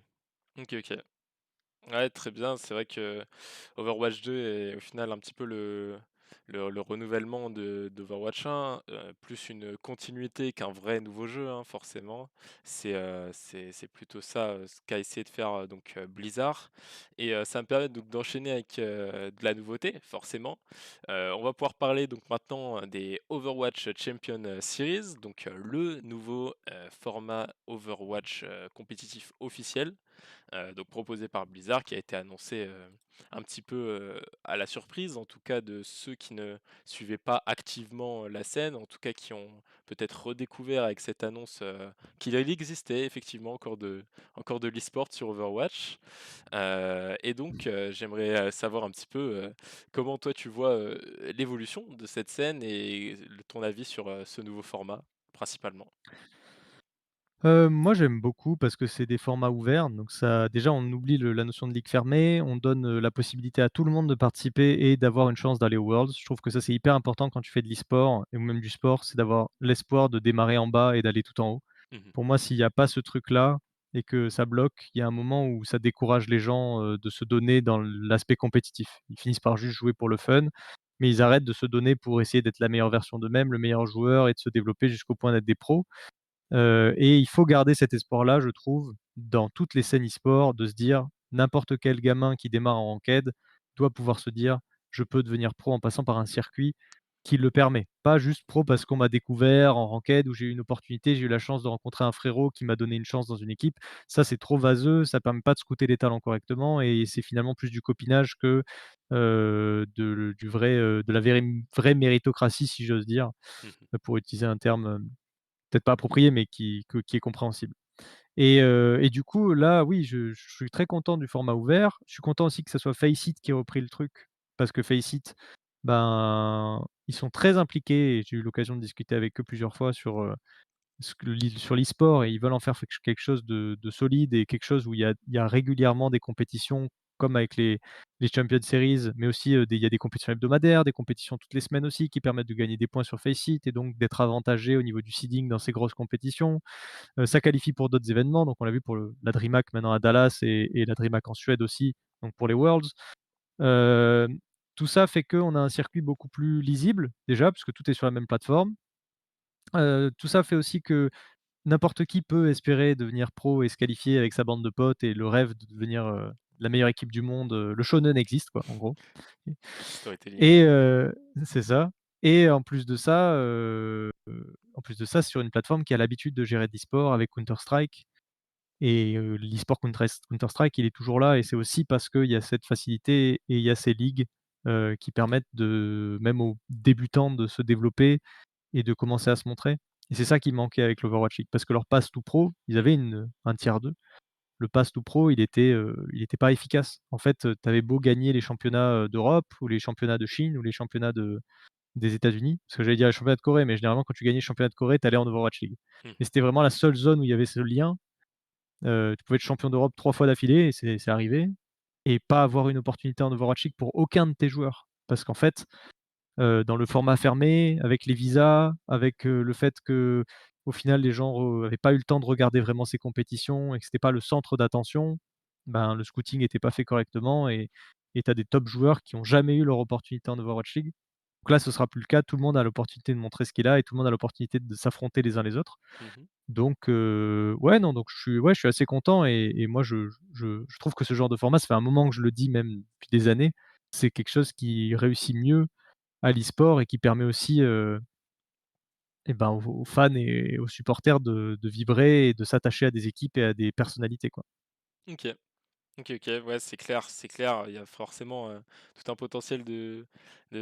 OK, OK. Ouais, très bien. C'est vrai que Overwatch 2 est au final un petit peu le renouvellement d'Overwatch 1, plus une continuité qu'un vrai nouveau jeu, hein, forcément. C'est plutôt ça, ce qu'a essayé de faire, Blizzard, et ça me permet donc d'enchaîner avec, de la nouveauté, forcément. On va pouvoir parler donc maintenant des Overwatch Champion Series, donc le nouveau, format Overwatch, compétitif officiel, donc proposé par Blizzard, qui a été annoncé un petit peu à la surprise, en tout cas de ceux qui ne suivaient pas activement la scène, en tout cas qui ont peut-être redécouvert avec cette annonce qu'il existait effectivement encore de l'e-sport sur Overwatch. Et donc j'aimerais savoir un petit peu comment toi tu vois l'évolution de cette scène et ton avis sur ce nouveau format principalement. Moi, j'aime beaucoup parce que c'est des formats ouverts, donc ça déjà, on oublie la notion de ligue fermée, on donne, la possibilité à tout le monde de participer et d'avoir une chance d'aller aux Worlds. Je trouve que ça, c'est hyper important quand tu fais de l'e-sport et ou même du sport, c'est d'avoir l'espoir de démarrer en bas et d'aller tout en haut. Mhm, Pour moi, s'il y a pas ce truc-là et que ça bloque, il y a un moment où ça décourage les gens, de se donner dans l'aspect compétitif. Ils finissent par juste jouer pour le fun, mais ils arrêtent de se donner pour essayer d'être la meilleure version d'eux-mêmes, le meilleur joueur et de se développer jusqu'au point d'être des pros. Et il faut garder cet espoir-là, je trouve, dans toutes les scènes e-sport, de se dire: «N'importe quel gamin qui démarre en ranked doit pouvoir se dire: "Je peux devenir pro en passant par un circuit qui le permet"». Pas juste pro parce qu'on m'a découvert en ranked ou j'ai eu une opportunité, j'ai eu la chance de rencontrer un frérot qui m'a donné une chance dans une équipe. Ça, c'est trop vaseux, ça permet pas de scouter les talents correctement et c'est finalement plus du copinage que, de la vraie méritocratie, si j'ose dire, mhm, pour utiliser un terme, peut-être pas approprié, mais qui est compréhensible. Et du coup, là, oui, je suis très content du format ouvert. Je suis content aussi que ça soit Faceit qui ait repris le truc, parce que Faceit, ben, ils sont très impliqués et j'ai eu l'occasion de discuter avec eux plusieurs fois sur, sur l'e-sport et ils veulent en faire quelque chose de solide et quelque chose où il y a régulièrement des compétitions comme avec les Champions Series, mais aussi, il y a des compétitions hebdomadaires, des compétitions toutes les semaines aussi qui permettent de gagner des points sur Faceit et donc d'être avantagé au niveau du seeding dans ces grosses compétitions. Ça qualifie pour d'autres événements, donc on l'a vu pour la DreamHack maintenant à Dallas et la DreamHack en Suède aussi, donc pour les Worlds. Hem, Tout ça fait qu'on a un circuit beaucoup plus lisible déjà, puisque tout est sur la même plateforme. Tout ça fait aussi que n'importe qui peut espérer devenir pro et se qualifier avec sa bande de potes et le rêve de devenir, la meilleure équipe du monde, le shonen existe quoi, en gros. storytelling. Et c'est ça. Et en plus de ça, c'est sur une plateforme qui a l'habitude de gérer de l'e-sport avec Counter Strike. Et l'e-sport Counter Strike, il est toujours là et c'est aussi parce qu'il y a cette facilité et il y a ces ligues, qui permettent même aux débutants de se développer et de commencer à se montrer. Et c'est ça qui manquait avec l'Overwatch League parce que leur pass to pro, ils avaient un tiers 2. Le pass to pro, il était pas efficace. En fait, tu avais beau gagner les championnats, d'Europe ou les championnats de Chine ou les championnats des États-Unis, parce que j'allais dire les championnats de Corée, mais généralement quand tu gagnais le championnat de Corée, tu allais en Overwatch League. Et Mhm, c'était vraiment la seule zone où il y avait ce lien. Tu pouvais être champion d'Europe 3 fois d'affilée et c'est arrivé et pas avoir une opportunité en Overwatch League pour aucun de tes joueurs. Parce qu'en fait, dans le format fermé, avec les visas, avec, le fait qu'au final les gens avaient pas eu le temps de regarder vraiment ces compétitions et que c'était pas le centre d'attention, ben, le scouting était pas fait correctement et tu as des top joueurs qui ont jamais eu leur opportunité en Overwatch League. Donc là, ce sera plus le cas. Tout le monde a l'opportunité de montrer ce qu'il a et tout le monde a l'opportunité de s'affronter les uns les autres. mhm. Donc ouais, non, donc je suis assez content et moi je trouve que ce genre de format, ça fait un moment que je le dis même depuis des années, c'est quelque chose qui réussit mieux à l'e-sport et qui permet aussi, et ben, aux fans et aux supporters de vibrer et de s'attacher à des équipes et à des personnalités, quoi. OK. OK, OK, ouais, c'est clair, il y a forcément, tout un potentiel de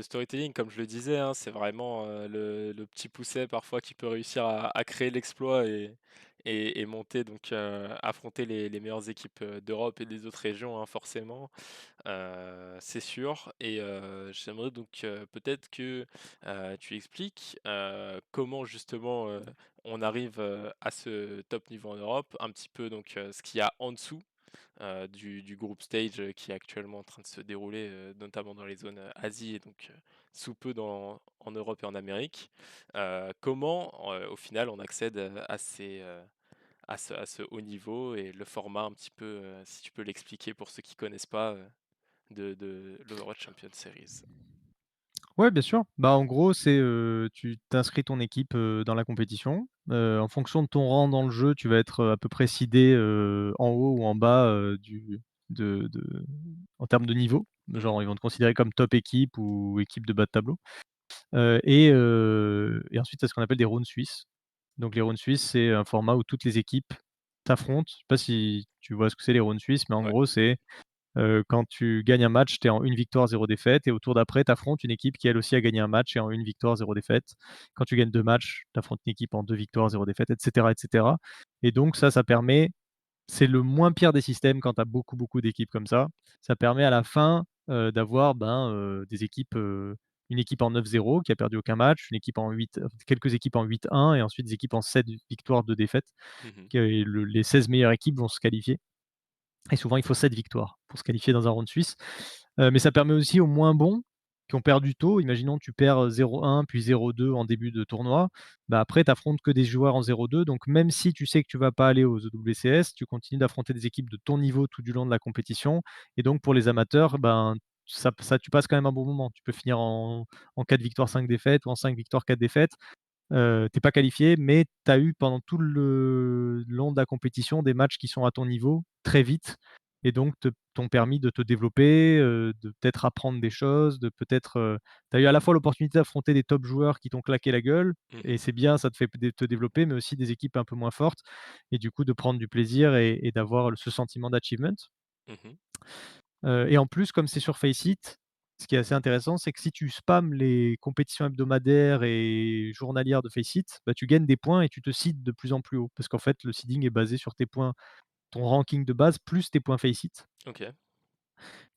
storytelling, comme je le disais, hein. C'est vraiment, le petit pousset parfois qui peut réussir à créer l'exploit et monter donc, affronter les meilleures équipes, d'Europe et des autres régions, hein, forcément. C'est sûr, et j'aimerais donc, peut-être que, tu expliques, comment justement, on arrive, à ce top niveau en Europe, un petit peu donc, ce qu'il y a en dessous du groupe stage qui est actuellement en train de se dérouler, notamment dans les zones Asie et donc sous peu en Europe et en Amérique. Comment, au final, on accède à à ce haut niveau et le format un petit peu, si tu peux l'expliquer pour ceux qui connaissent pas, de l'Overwatch Champions Series? Ouais, bien sûr. Bah, en gros, c'est, tu t'inscris ton équipe, dans la compétition. En fonction de ton rang dans le jeu, tu vas être, à peu près seedé, en haut ou en bas, de en termes de niveau. Mmh. Genre, ils vont te considérer comme top équipe ou équipe de bas de tableau. Et ensuite, tu as ce qu'on appelle des rounds suisses. Donc les rounds suisses, c'est un format où toutes les équipes s'affrontent. Je sais pas si tu vois ce que c'est les rounds suisses, mais en Ouais. gros, c'est quand tu gagnes un match, tu es en 1 victoire, 0 défaite et au tour d'après, tu affrontes une équipe qui elle aussi a gagné un match et en 1 victoire, 0 défaite. Quand tu gagnes 2 matchs, tu affrontes une équipe en 2 victoires, 0 défaite et cetera et cetera. Et donc ça permet, c'est le moins pire des systèmes quand tu as beaucoup, beaucoup d'équipes comme ça. Ça permet à la fin, d'avoir, des équipes, une équipe en 9-0 qui a perdu aucun match, une équipe en 8, quelques équipes en 8-1 et ensuite des équipes en 7 victoires, 2 défaites, Mmh. que les 16 meilleures équipes vont se qualifier. Et souvent, il faut 7 victoires pour se qualifier dans un round suisse. Mais ça permet aussi aux moins bons, qui ont perdu tôt, imaginons tu perds, 0-1 puis 0-2 en début de tournoi, bah, après tu affrontes que des joueurs en 0-2, donc même si tu sais que tu vas pas aller aux EWCS, tu continues d'affronter des équipes de ton niveau tout du long de la compétition et donc pour les amateurs, ben, ça tu passes quand même un bon moment. Tu peux finir en 4 victoires, 5 défaites ou en 5 victoires, 4 défaites. Tu pas qualifié, mais tu as eu pendant tout le long de la compétition des matchs qui sont à ton niveau, très vite et donc t'ont permis de te développer, de peut-être apprendre des choses, de peut-être, tu as eu à la fois l'opportunité d'affronter des top joueurs qui t'ont claqué la gueule et Mmh. c'est bien, ça te fait te développer, mais aussi des équipes un peu moins fortes et du coup de prendre du plaisir et d'avoir ce sentiment d'achievement. Mmh. Et en plus, comme c'est sur Faceit, ce qui est assez intéressant, c'est que si tu spams les compétitions hebdomadaires et journalières de Faceit, bah, tu gagnes des points et tu te seeds de plus en plus haut. Parce qu'en fait, le seeding est basé sur tes points, ton ranking de base plus tes points Faceit. OK.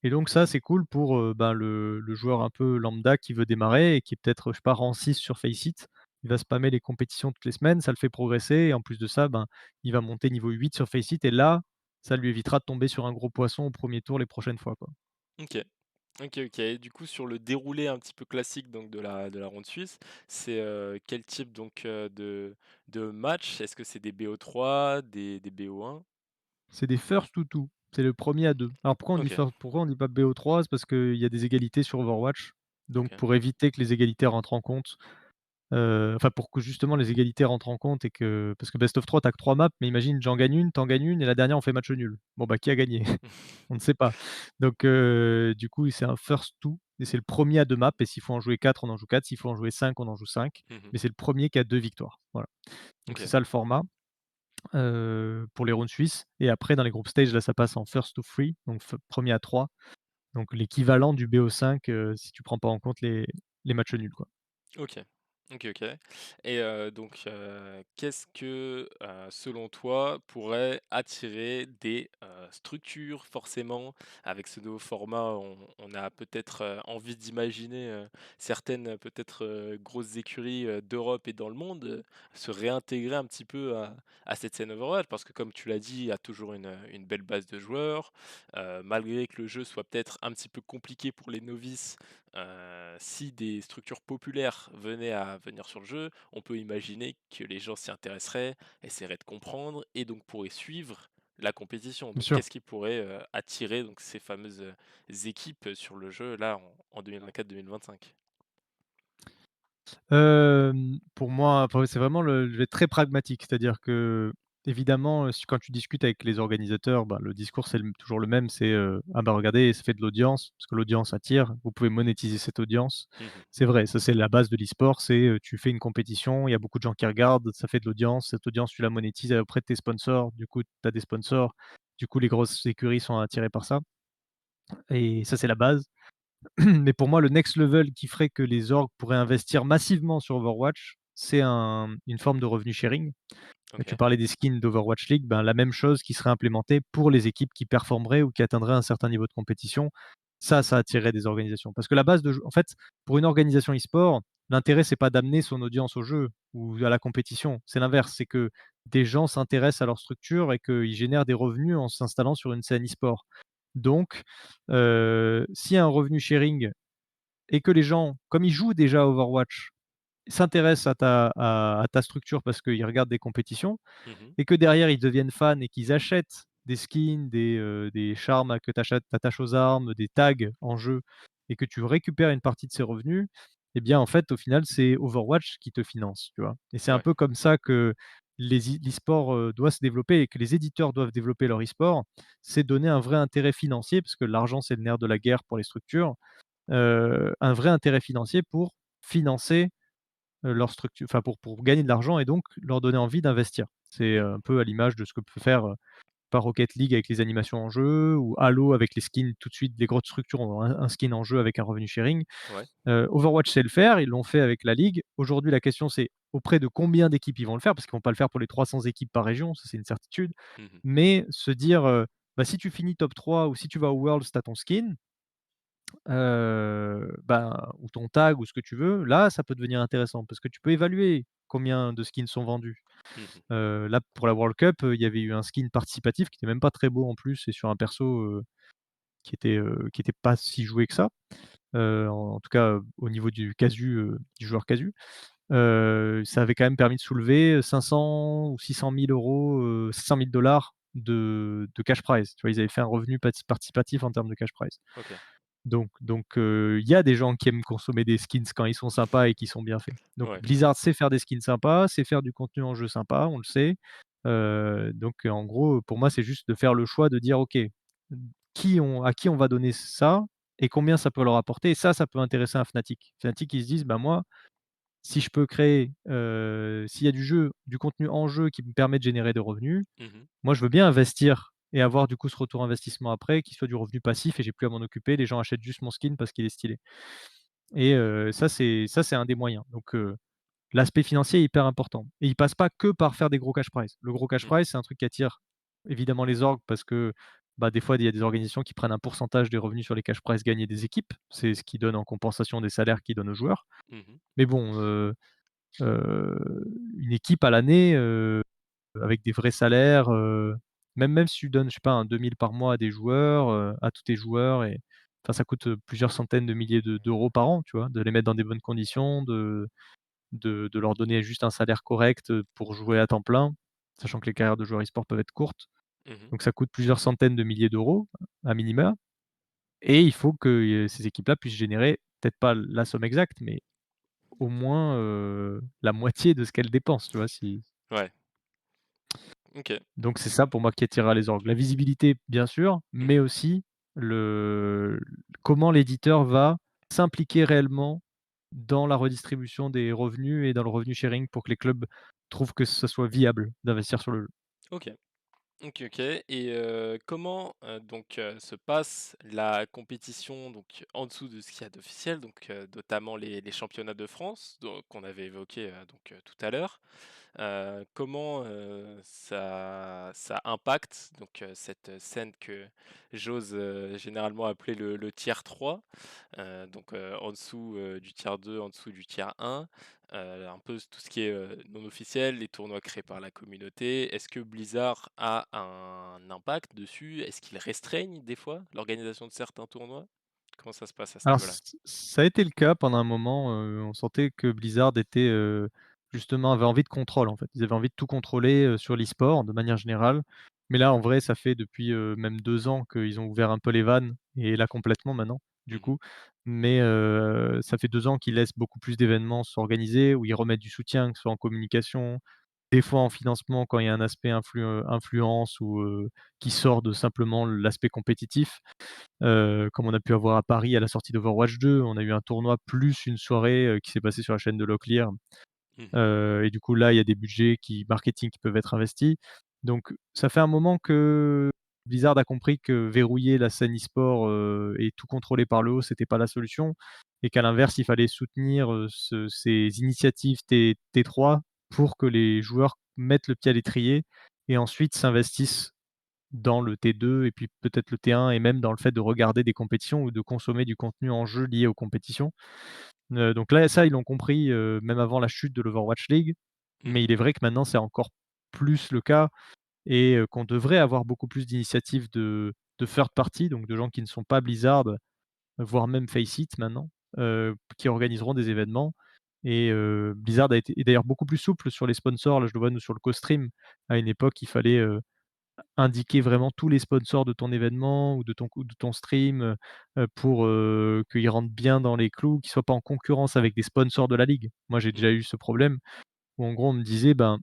Et donc ça, c'est cool pour, le joueur un peu lambda qui veut démarrer et qui est peut-être, je sais pas, rang 6 sur Faceit. Il va spammer les compétitions toutes les semaines, ça le fait progresser et en plus de ça, ben, il va monter niveau 8 sur Faceit et là, ça lui évitera de tomber sur un gros poisson au premier tour les prochaines fois, quoi. OK. OK, OK. Et du coup, sur le déroulé un petit peu classique donc de la ronde suisse, c'est, quel type donc, de match? Est-ce que c'est des BO3, des BO1? C'est des first to two. C'est le premier à 2. Alors OK, pourquoi on dit pas BO3? C'est parce qu'il y a des égalités sur Overwatch. Donc OK. pour éviter que les égalités rentrent en compte, enfin pour que justement les égalités rentrent en compte et que parce que best of 3 tu as que 3 maps, mais imagine j'en gagne une, tu en gagnes une et la dernière on fait match nul. Bon bah qui a gagné? On ne sait pas. Donc du coup c'est un first to et c'est le premier à 2 maps et s'il faut en jouer 4, on en joue 4. S'il faut en jouer 5, on en joue 5. Mmh. Mais c'est le premier qui a 2 victoires. Voilà. Donc c'est OK. ça le format. Pour les rounds suisses et après dans les group stage, là, ça passe en first to three, donc 1er à 3, donc l'équivalent du BO5, si tu prends pas en compte les matchs nuls, quoi. OK. OK, OK. Et donc qu'est-ce que, selon toi, pourrait attirer des, structures forcément? Avec ce nouveau format, on a peut-être, envie d'imaginer, certaines, peut-être, grosses écuries, d'Europe et dans le monde, se réintégrer un petit peu à cette scène Overwatch. Parce que comme tu l'as dit, il y a toujours une belle base de joueurs. Malgré que le jeu soit peut-être un petit peu compliqué pour les novices, si des structures populaires venaient à venir sur le jeu, on peut imaginer que les gens s'y intéresseraient, essaieraient de comprendre et donc pourraient suivre la compétition. Bien Donc sûr. qu'est-ce qui pourrait, attirer donc ces fameuses, équipes sur le jeu là en 2024-2025? Pour moi, enfin, c'est vraiment je vais être très pragmatique, c'est-à-dire qu'évidemment, si quand tu discutes avec les organisateurs, bah, le discours c'est toujours le même, c'est, «Ah bah, regardez, ça fait de l'audience, parce que l'audience attire, vous pouvez monétiser cette audience». Mmh. C'est vrai, ça c'est la base de l'e-sport, c'est, tu fais une compétition, il y a beaucoup de gens qui regardent, ça fait de l'audience, cette audience tu la monétises auprès de tes sponsors, du coup tu as des sponsors, du coup les grosses écuries sont attirées par ça et ça c'est la base. Mais pour moi, le next level qui ferait que les orgs pourraient investir massivement sur Overwatch, c'est une forme de revenu sharing. Tu OK. parlais des skins d'Overwatch League, ben, la même chose qui serait implémentée pour les équipes qui performeraient ou qui atteindraient un certain niveau de compétition. Ça attirerait des organisations. Parce que la base en fait, pour une organisation e-sport, l'intérêt, c'est pas d'amener son audience au jeu ou à la compétition. C'est l'inverse, c'est que des gens s'intéressent à leur structure et qu'ils génèrent des revenus en s'installant sur une scène e-sport. Donc, s'il y a un revenu sharing et que les gens, comme ils jouent déjà à Overwatch, s'intéressent à ta structure parce qu'ils regardent des compétitions Mmh. et que derrière ils deviennent fans et qu'ils achètent des skins, des charmes que tu attaches aux armes, des tags en jeu et que tu récupères une partie de ces revenus, eh bien, en fait, au final, c'est Overwatch qui te finance, tu vois? Et c'est un Ouais. peu comme ça que l'e-sport, doit se développer et que les éditeurs doivent développer leur e-sport. C'est donner un vrai intérêt financier parce que l'argent, c'est le nerf de la guerre pour les structures, un vrai intérêt financier pour financer, leur structure, enfin pour gagner de l'argent et donc leur donner envie d'investir. C'est, Mmh. un peu à l'image de ce que peut faire, pas Rocket League avec les animations en jeu ou Halo avec les skins tout de suite, les grosses structures ont un skin en jeu avec un revenu sharing. Ouais. Overwatch sait le faire, ils l'ont fait avec la ligue. Aujourd'hui, la question c'est auprès de combien d'équipes ils vont le faire? Parce qu'ils vont pas le faire pour les 300 équipes par région, ça c'est une certitude. Mmh. Mais se dire, bah, si tu finis top 3 ou si tu vas au Worlds, tu as ton skin, ben, ou ton tag ou ce que tu veux, là, ça peut devenir intéressant parce que tu peux évaluer combien de skins sont vendus. Mmh. Là, pour la World Cup, il y avait eu un skin participatif qui était même pas très beau en plus et sur un perso, qui était pas si joué que ça, en tout cas, au niveau du joueur casu. Ça avait quand même permis de soulever 500 ou 600 000 €, 600 000 de cash prize. Tu vois? Ils avaient fait un revenu participatif en termes de cash prize. OK. Donc, il y a des gens qui aiment consommer des skins quand ils sont sympas et qui sont bien faits. Donc Ouais. Blizzard sait faire des skins sympas, sait faire du contenu en jeu sympa, on le sait. Donc, en gros, pour moi, c'est juste de faire le choix de dire: «OK, à qui on va donner ça et combien ça peut leur apporter?» Et ça peut intéresser un Fnatic. Fnatic, ils se disent: «Bah, moi, si je peux créer, s'il y a du contenu en jeu qui me permet de générer des revenus, Mmh. moi, je veux bien investir et avoir du coup ce retour investissement après, qui soit du revenu passif et j'ai plus à m'en occuper. Les gens achètent juste mon skin parce qu'il est stylé et ça c'est un des moyens. Donc, l'aspect financier est hyper important et il passe pas que par faire des gros cash prize. Le gros cash Mmh. prize, c'est un truc qui attire évidemment les orgs parce que, bah, des fois, il y a des organisations qui prennent un pourcentage des revenus sur les cash prize gagnés des équipes. C'est ce qui donne en compensation des salaires qu'ils donnent aux joueurs. Mmh. Mais bon, heu, une équipe à l'année, avec des vrais salaires, même si tu donnes, je sais pas, un 2 000 par mois à des joueurs, à tous tes joueurs et enfin ça coûte, plusieurs centaines de milliers d'euros par an, tu vois? De les mettre dans des bonnes conditions, de leur donner juste un salaire correct, pour jouer à temps plein, sachant que les carrières de joueurs e-sport peuvent être courtes. Mmh. Donc ça coûte plusieurs centaines de milliers d'euros à minima et il faut que, ces équipes-là puissent générer peut-être pas la somme exacte, mais au moins, la moitié de ce qu'elles dépensent, tu vois? Si Ouais. OK. Donc c'est ça pour moi qui attirera les orgs. La visibilité, bien sûr, mais Mmh. aussi le comment l'éditeur va s'impliquer réellement dans la redistribution des revenus et dans le revenu sharing pour que les clubs trouvent que ce soit viable d'investir sur le jeu. OK. OK, OK et comment, donc se passe la compétition donc en dessous de ce qu'il y a d'officiel, donc notamment les championnats de France donc qu'on avait évoqués, donc tout à l'heure? Comment, ça impacte donc cette scène que j'ose, généralement appeler le tiers 3, donc en dessous, du tiers 2, en dessous du tiers 1, un peu tout ce qui est, non officiel, les tournois créés par la communauté. Est-ce que Blizzard a un impact dessus? Est-ce qu'ils restreignent des fois l'organisation de certains tournois? Comment ça se passe à ce Alors niveau-là? ça a été le cas pendant un moment, on sentait que Blizzard était, justement avait envie de contrôle en fait. Ils avaient envie de tout contrôler, sur l'e-sport de manière générale. Mais là en vrai ça fait depuis, même 2 ans qu'ils ont ouvert un peu les vannes et là complètement maintenant, du Mmh. coup. Mais, ça fait 2 ans qu'ils laissent beaucoup plus d'événements s'organiser, où ils remettent du soutien, que ce soit en communication, des fois en financement quand il y a un aspect influence ou, qui sort de simplement l'aspect compétitif. Comme on a pu avoir à Paris à la sortie d'Overwatch 2, on a eu un tournoi plus une soirée, qui s'est passée sur la chaîne de Locklear, Mmh. et du coup là, il y a des budgets marketing qui peuvent être investis. Donc ça fait un moment que Blizzard a compris que verrouiller la scène e-sport, et tout contrôler par le haut, c'était pas la solution et qu'à l'inverse, il fallait soutenir, ces initiatives T3 pour que les joueurs mettent le pied à l'étrier et ensuite s'investissent dans le T2 et puis peut-être le T1 et même dans le fait de regarder des compétitions ou de consommer du contenu en jeu lié aux compétitions. Donc là, ça, ils l'ont compris, même avant la chute de l'Overwatch League. Mais Mmh. il est vrai que maintenant, c'est encore plus le cas et qu'on devrait avoir beaucoup plus d'initiatives de third party, donc de gens qui ne sont pas Blizzard, voire même Faceit maintenant, qui organiseront des événements et Blizzard a été est d'ailleurs beaucoup plus souple sur les sponsors. Là, je le vois, nous, sur le co-stream, à une époque, il fallait, indiquer vraiment tous les sponsors de ton événement ou de ton stream, pour, qu'ils rentrent bien dans les clous, qu'ils soient pas en concurrence avec des sponsors de la ligue. Moi, j'ai déjà Mmh. eu ce problème où en gros, on me disait: «Ben,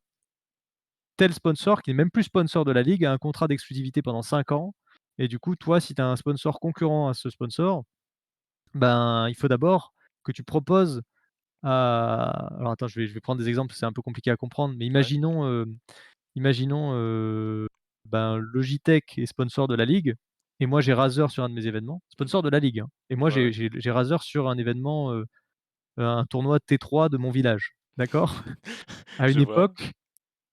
tel sponsor qui est même plus sponsor de la ligue a un contrat d'exclusivité pendant 5 ans et du coup, toi, si tu as un sponsor concurrent à ce sponsor, ben, il faut d'abord que tu proposes à». Alors attends, je vais prendre des exemples, c'est un peu compliqué à comprendre, mais Ouais, imaginons, ben, Logitech est sponsor de la ligue et moi j'ai Razer sur un de mes événements, sponsor de la ligue, hein, et moi ouais, ouais, j'ai Razer sur un événement, un tournoi T3 de mon village, d'accord? À je une vois. époque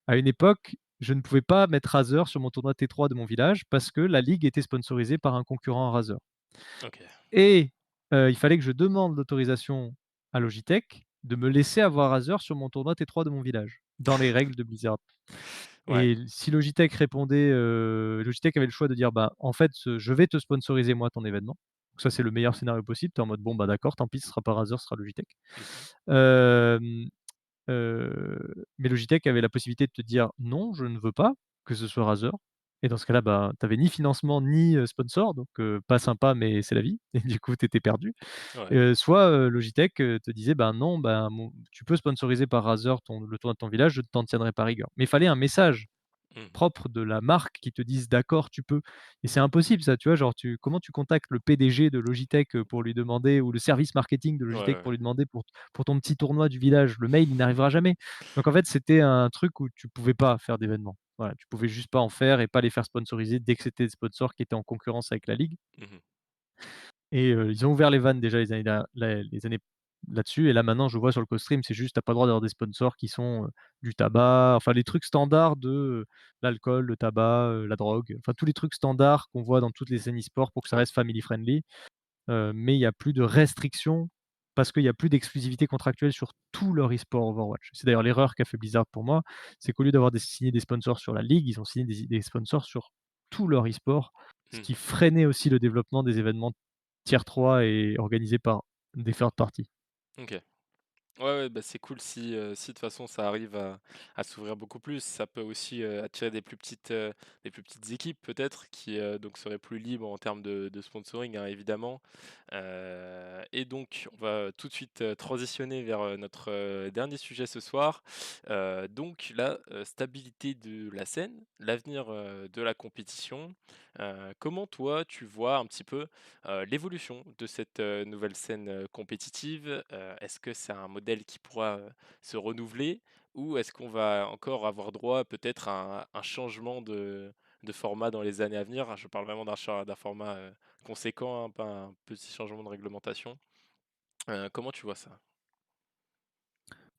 à une époque, je ne pouvais pas mettre Razer sur mon tournoi T3 de mon village parce que la ligue était sponsorisée par un concurrent à Razer OK. et il fallait que je demande l'autorisation à Logitech de me laisser avoir Razer sur mon tournoi T3 de mon village, dans les règles de Blizzard. Ouais. Et si Logitech répondait, Logitech avait le choix de dire: «Bah, en fait, je vais te sponsoriser moi ton événement». Donc ça, c'est le meilleur scénario possible. Tu es en mode: «Bon, bah, d'accord, tant pis, ce sera pas Razer, ce sera Logitech». Mmh. Hem, mais Logitech avait la possibilité de te dire: «Non, je ne veux pas que ce soit Razer», et dans ce cas-là, bah, tu avais ni financement ni, sponsor, donc pas sympa, mais c'est la vie et du coup, tu étais perdu. Ouais. Soit, Logitech, te disait: «Ben, non, ben, tu peux sponsoriser par Razer le tournoi de ton village, je ne t'en tiendrai pas rigueur». Mais il fallait un message Mmh. propre de la marque qui te disent: «D'accord, tu peux», et c'est impossible ça, tu vois? Genre comment tu contactes le PDG de Logitech, pour lui demander, ou le service marketing de Ouais, Logitech ouais, pour ouais. lui demander pour ton petit tournoi du village? Le mail, il n'arrivera jamais. Donc en fait, c'était un truc où tu pouvais pas faire d'événements. Voilà, tu pouvais juste pas en faire et pas les faire sponsoriser dès que c'était des sponsors qui étaient en concurrence avec la ligue. Mmh. Et ils ont ouvert les vannes déjà les années là-dessus, et là maintenant je vois sur le co-stream, c'est juste tu as pas le droit d'avoir des sponsors qui sont, du tabac, enfin les trucs standards de, l'alcool, le tabac, la drogue, enfin tous les trucs standards qu'on voit dans toutes les scènes e-sport pour que ça Ouais. reste family friendly, mais il y a plus de restrictions parce qu'il y a plus d'exclusivité contractuelle sur tout leur e-sport Overwatch. C'est d'ailleurs l'erreur qu'a fait Blizzard pour moi, c'est qu'au lieu d'avoir signé des sponsors sur la ligue, ils ont signé des sponsors sur tout leur e-sport, ce qui Mmh. freinait aussi le développement des événements tier 3 et organisés par des third parties. OK. Ouais, ouais, bah, c'est cool si de toute façon ça arrive à s'ouvrir beaucoup plus. Ça peut aussi, attirer des plus petites équipes peut-être qui, donc seraient plus libres en termes de sponsoring, hein, évidemment. Et donc on va tout de suite, transitionner vers, notre, dernier sujet ce soir. Donc la, stabilité de la scène, l'avenir, de la compétition. Comment toi tu vois un petit peu, l'évolution de cette, nouvelle scène, compétitive? Est-ce que c'est un modèle qui pourra, se renouveler? Ou est-ce qu'on va encore avoir droit peut-être à un changement de format dans les années à venir? Je parle vraiment d'un format, conséquent, hein, pas un petit changement de réglementation. Comment tu vois ça?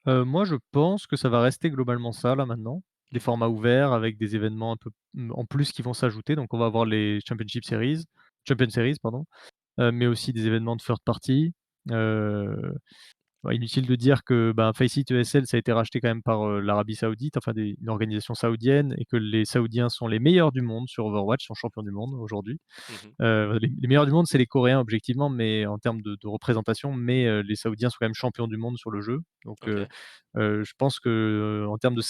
Moi, je pense que ça va rester globalement ça, là, maintenant. Des Mmh. formats ouverts avec des événements un peu, en plus, qui vont s'ajouter. Donc on va avoir les Champion Series, pardon, mais aussi des événements de third party. Heu Ouais, inutile de dire que, ben, Faceit ESL, ça a été racheté quand même par, l'Arabie Saoudite, enfin une organisation saoudienne, et que les Saoudiens sont les meilleurs du monde sur Overwatch, sont champions du monde aujourd'hui. Mmh. Les meilleurs du monde, c'est les Coréens objectivement, mais en termes de représentation, mais les Saoudiens sont quand même champions du monde sur le jeu. Donc OK. je pense que, en termes de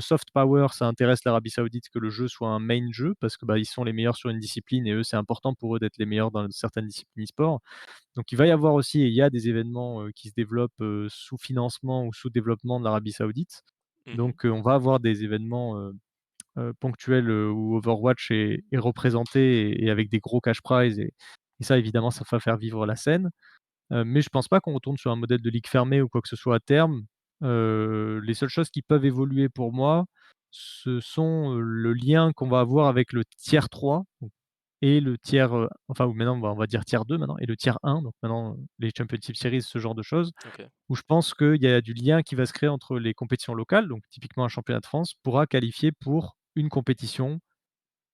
soft power, ça intéresse l'Arabie Saoudite que le jeu soit un main jeu parce que, bah, ils sont les meilleurs sur une discipline et eux, c'est important pour eux d'être les meilleurs dans certaines disciplines e-sport. Donc il va y avoir aussi, et il y a des événements, qui se développent, sous financement ou sous développement de l'Arabie Saoudite. Mmh. Donc on va avoir des événements, ponctuels, où Overwatch est représenté et avec des gros cash prize, et ça évidemment ça va faire vivre la scène. Mais je pense pas qu'on retourne sur un modèle de ligue fermée ou quoi que ce soit à terme. Les seules choses qui peuvent évoluer pour moi, ce sont, le lien qu'on va avoir avec le tiers 3 et le tiers, enfin, ou maintenant on va dire tiers 2 maintenant, et le tiers 1, donc maintenant, les Championship Series, ce genre de choses, OK. où je pense qu'il y a du lien qui va se créer entre les compétitions locales, donc typiquement un championnat de France pourra qualifier pour une compétition,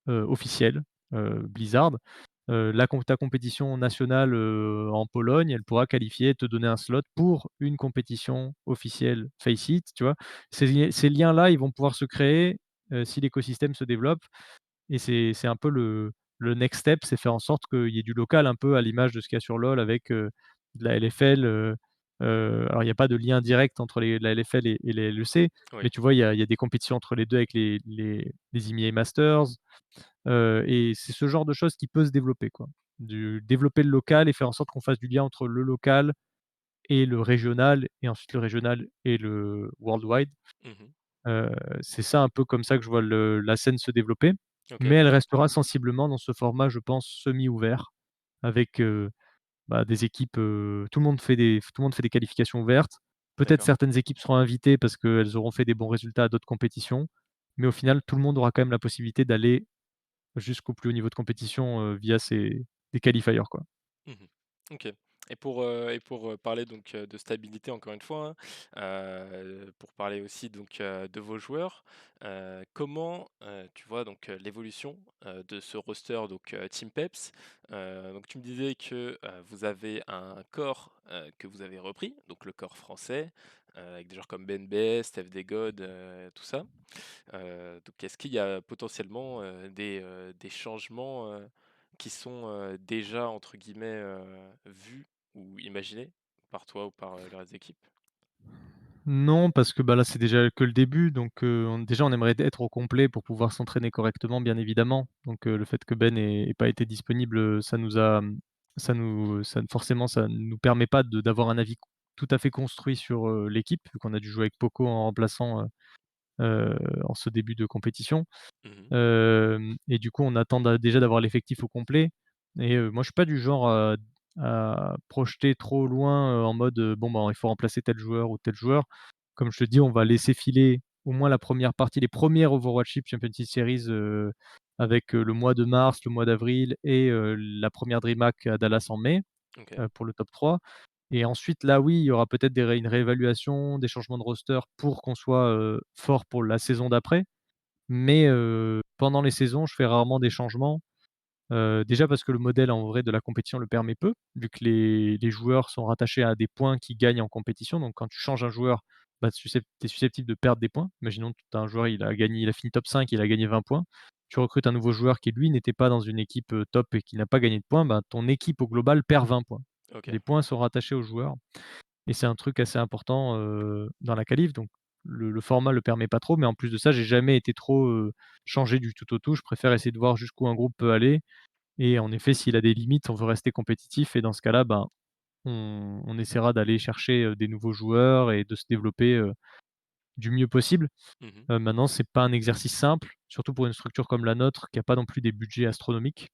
officielle, Blizzard. Ta compétition nationale, en Pologne, elle pourra qualifier, te donner un slot pour une compétition officielle Faceit, tu vois? Ces liens-là, ils vont pouvoir se créer, si l'écosystème se développe, et c'est un peu le next step, c'est faire en sorte qu'il y ait du local un peu à l'image de ce qu'il y a sur LoL avec, de la LFL, Alors il y a pas de lien direct entre la LFL et les LEC, Oui. mais tu vois, il y a des compétitions entre les 2 avec les EMEA Masters, et c'est ce genre de choses qui peut se développer, quoi. Développer le local et faire en sorte qu'on fasse du lien entre le local et le régional et ensuite le régional et le worldwide. Mmh. Heu, c'est ça un peu comme ça que je vois la scène se développer, mais OK, elle restera sensiblement dans ce format, je pense, semi-ouvert avec, des équipes, tout le monde fait des qualifications ouvertes. Peut-être d'accord. certaines équipes seront invitées parce qu'elles auront fait des bons résultats à d'autres compétitions, mais au final, tout le monde aura quand même la possibilité d'aller jusqu'au plus haut niveau de compétition, via ces des qualifiers, quoi. Mmh. OK, et pour, parler donc, de stabilité encore une fois, hein, pour parler aussi donc, de vos joueurs, comment, tu vois donc, l'évolution, de ce roster donc, Team Peps? Donc tu me disais que, vous avez un corps, que vous avez repris, donc le corps français, avec des joueurs comme Ben Best, FD God, tout ça. Donc est-ce qu'il y a potentiellement, des changements, qui sont, déjà entre guillemets, «vus» ou imaginés par toi ou par, le reste de l'équipe? Non, parce que, là, c'est déjà que le début, donc on aimerait être au complet pour pouvoir s'entraîner correctement, bien évidemment. Donc le fait que Ben ait pas été disponible, ça nous a, ça forcément, ça nous permet pas d'avoir un avis tout à fait construit sur, l'équipe, vu qu'on a dû jouer avec Poco en remplaçant, en ce début de compétition. Mmh. Et du coup, on attend déjà d'avoir l'effectif au complet et moi, je suis pas du genre à projeter trop loin, en mode, «Bon, il faut remplacer tel joueur ou tel joueur». Comme je te dis, on va laisser filer au moins la première partie, les premières Overwatchip Championship Series, avec, le mois de mars, le mois d'avril et la première DreamHack à Dallas en mai, OK, pour le top 3. Et ensuite, là, oui, il y aura peut-être une réévaluation, des changements de roster pour qu'on soit, fort pour la saison d'après. Mais pendant les saisons, je fais rarement des changements. Déjà parce que le modèle en vrai de la compétition le permet peu, vu que les joueurs sont rattachés à des points qu'ils gagnent en compétition. Donc quand tu changes un joueur, tu es susceptible de perdre des points. Imaginons que tu as un joueur, il a fini top 5, il a gagné 20 points. Tu recrutes un nouveau joueur qui lui n'était pas dans une équipe, top et qui n'a pas gagné de points, ton équipe au global perd 20 points. OK. Les points sont rattachés aux joueurs et c'est un truc assez important, dans la qualif. Donc le format le permet pas trop, mais en plus de ça, j'ai jamais été trop, changé du tout au tout. Je préfère essayer de voir jusqu'où un groupe peut aller et en effet, s'il a des limites, on veut rester compétitif et dans ce cas-là, on essaiera d'aller chercher, des nouveaux joueurs et de se développer, du mieux possible. Mmh. Maintenant, c'est pas un exercice simple, surtout pour une structure comme la nôtre qui a pas non plus des budgets astronomiques.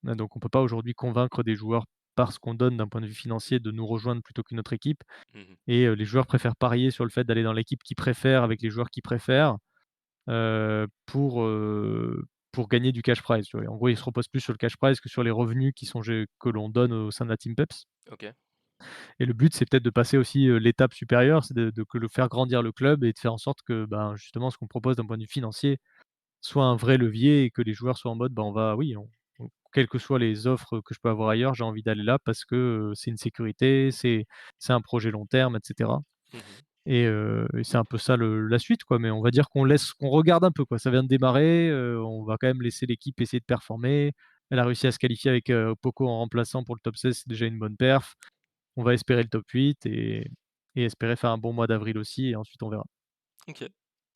Donc on peut pas aujourd'hui convaincre des joueurs par ce qu'on donne d'un point de vue financier de nous rejoindre plutôt qu'une autre équipe Mmh. et les joueurs préfèrent parier sur le fait d'aller dans l'équipe qu'ils préfèrent avec les joueurs qu'ils préfèrent, heu, pour, heu, pour gagner du cash prize, tu vois? En gros, ils se reposent plus sur le cash prize que sur les revenus qui sont que l'on donne au sein de la team Peps OK. et le but, c'est peut-être de passer aussi, l'étape supérieure, c'est de faire grandir le club et de faire en sorte que, justement, ce qu'on propose d'un point de vue financier soit un vrai levier et que les joueurs soient en mode: «On va oui, on quelles que soient les offres que je peux avoir ailleurs, j'ai envie d'aller là parce que, c'est une sécurité, c'est un projet long terme» et cetera. Mmh. Et c'est un peu ça la suite, quoi, mais on va dire qu'on regarde un peu, quoi. Ça vient de démarrer, on va quand même laisser l'équipe essayer de performer. Elle a réussi à se qualifier avec, Poco en remplaçant pour le top 16, c'est déjà une bonne perf. On va espérer le top 8 et espérer faire un bon mois d'avril aussi et ensuite on verra. OK.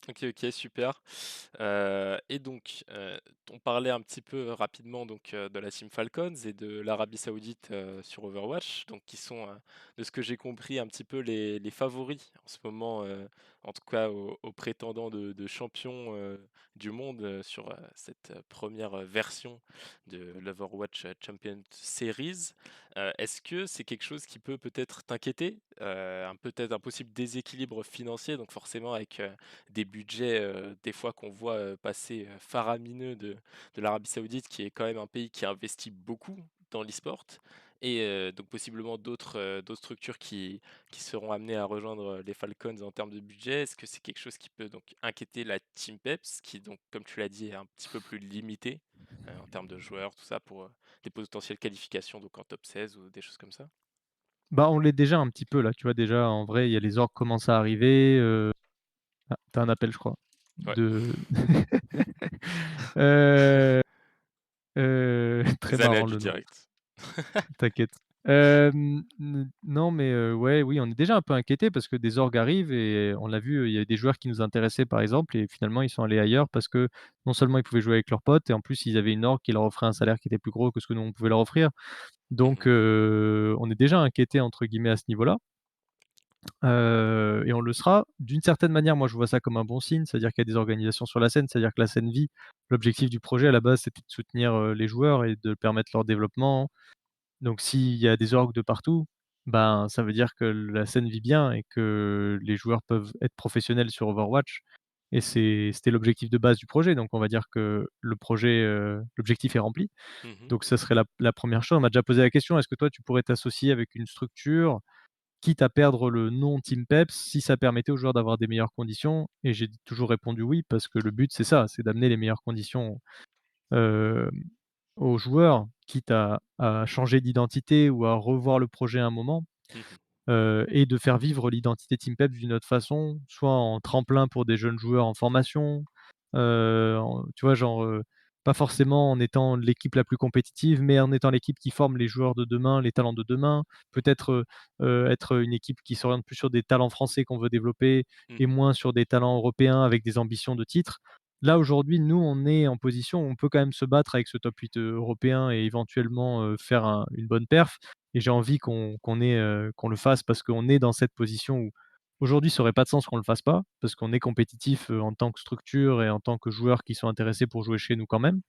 OK, OK, super. Et donc, on parlait un petit peu rapidement donc, de la Team Falcons et de l'Arabie Saoudite, sur Overwatch, donc qui sont, de ce que j'ai compris un petit peu les favoris en ce moment, en tout cas aux prétendants de champions, du monde, sur, cette, 1re, version de l'Overwatch, Champions Series. Est-ce que c'est quelque chose qui peut peut-être t'inquiéter? Peut-être un possible déséquilibre financier, donc forcément avec, des budgets, des fois qu'on voit, passer, faramineux de l'Arabie Saoudite, qui est quand même un pays qui investit beaucoup dans l'e-sport et donc possiblement d'autres structures qui seront amenées à rejoindre, les Falcons en termes de budget. Est-ce que c'est quelque chose qui peut donc inquiéter la Team Peps qui donc, comme tu l'as dit, est un petit peu plus limitée, en termes de joueurs, tout ça pour, des potentielles qualifications donc en top 16 ou des choses comme ça? On l'est déjà un petit peu là, tu vois? Déjà en vrai, il y a les orgs commencent à arriver, tu un appel je crois Ouais, de heu très les aléas marrant du le nom, direct. t'inquiète. Non, mais ouais, oui, on est déjà un peu inquiétés parce que des orgs arrivent et on l'a vu, il y a des joueurs qui nous intéressaient, par exemple, et finalement ils sont allés ailleurs parce que non seulement ils pouvaient jouer avec leurs potes et en plus ils avaient une org qui leur offrait un salaire qui était plus gros que ce que nous on pouvait leur offrir. Donc Mmh. on est déjà «inquiétés» entre guillemets à ce niveau-là, et on le sera. D'une certaine manière, moi je vois ça comme un bon signe, c'est-à-dire qu'il y a des organisations sur la scène, c'est-à-dire que la scène vit. L'objectif du projet à la base, c'était de soutenir, les joueurs et de permettre leur développement. Donc s'il y a des orgs de partout, ben, ça veut dire que la scène vit bien et que les joueurs peuvent être professionnels sur Overwatch, et c'était l'objectif de base du projet. Donc on va dire que le projet, l'objectif est rempli. Mmh. Donc ça serait la 1re chose. On m'a déjà posé la question: «Est-ce que toi tu pourrais t'associer avec une structure, quitte à perdre le nom Team Peps, si ça permettait aux joueurs d'avoir des meilleures conditions?» Et j'ai toujours répondu «oui», parce que le but c'est ça, c'est d'amener les meilleures conditions, hem aux joueurs, quitte à changer d'identité ou à revoir le projet à un moment, Mmh. et de faire vivre l'identité Team Peps d'une autre façon, soit en tremplin pour des jeunes joueurs en formation, en tu vois? Genre, pas forcément en étant l'équipe la plus compétitive, mais en étant l'équipe qui forme les joueurs de demain, les talents de demain. Peut-être, être une équipe qui s'oriente plus sur des talents français qu'on veut développer et Mmh. moins sur des talents européens avec des ambitions de titre. Là, aujourd'hui, nous, on est en position où on peut quand même se battre avec ce top 8 européen et éventuellement, faire une bonne perf, et j'ai envie qu'on le fasse parce qu'on est dans cette position où aujourd'hui, ça aurait pas de sens qu'on le fasse pas, parce qu'on est compétitif, en tant que structure et en tant que joueurs qui sont intéressés pour jouer chez nous quand même.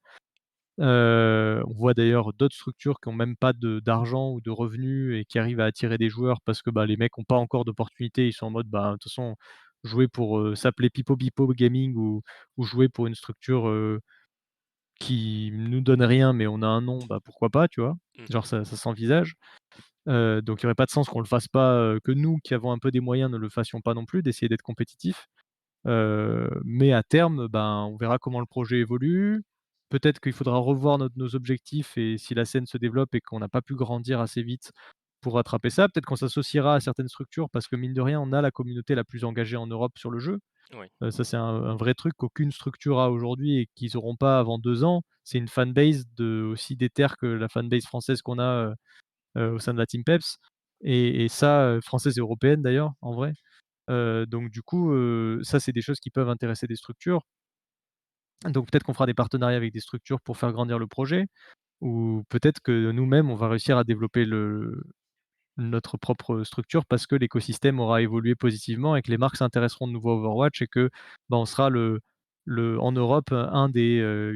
On voit d'ailleurs d'autres structures qui ont même pas d'argent ou de revenus et qui arrivent à attirer des joueurs parce que, bah, les mecs ont pas encore d'opportunités. Ils sont en mode: «Bah, de toute façon, jouer pour, s'appeler Pipo Pipo Gaming ou jouer pour une structure, qui nous donne rien, mais on a un nom, bah, pourquoi pas?» Tu vois? Mmh. Genre ça s'envisage. Donc il y aurait pas de sens qu'on le fasse pas, que nous qui avons un peu des moyens ne le fassions pas non plus, d'essayer d'être compétitifs. Mais à terme, ben, on verra comment le projet évolue. Peut-être qu'il faudra revoir nos objectifs, et si la scène se développe et qu'on n'a pas pu grandir assez vite pour rattraper ça, peut-être qu'on s'associera à certaines structures parce que mine de rien, on a la communauté la plus engagée en Europe sur le jeu. Oui. Ça, c'est un vrai truc qu'aucune structure a aujourd'hui et qu'ils auront pas avant 2 ans. C'est une fanbase aussi déter que la fanbase française qu'on a, au sein de la Team Peps, et ça, française et européenne d'ailleurs, en vrai. Donc du coup, ça, c'est des choses qui peuvent intéresser des structures. Donc peut-être qu'on fera des partenariats avec des structures pour faire grandir le projet, ou peut-être que nous-mêmes, on va réussir à développer notre propre structure parce que l'écosystème aura évolué positivement et que les marques s'intéresseront de nouveau à Overwatch, et que, bah, on sera en Europe, une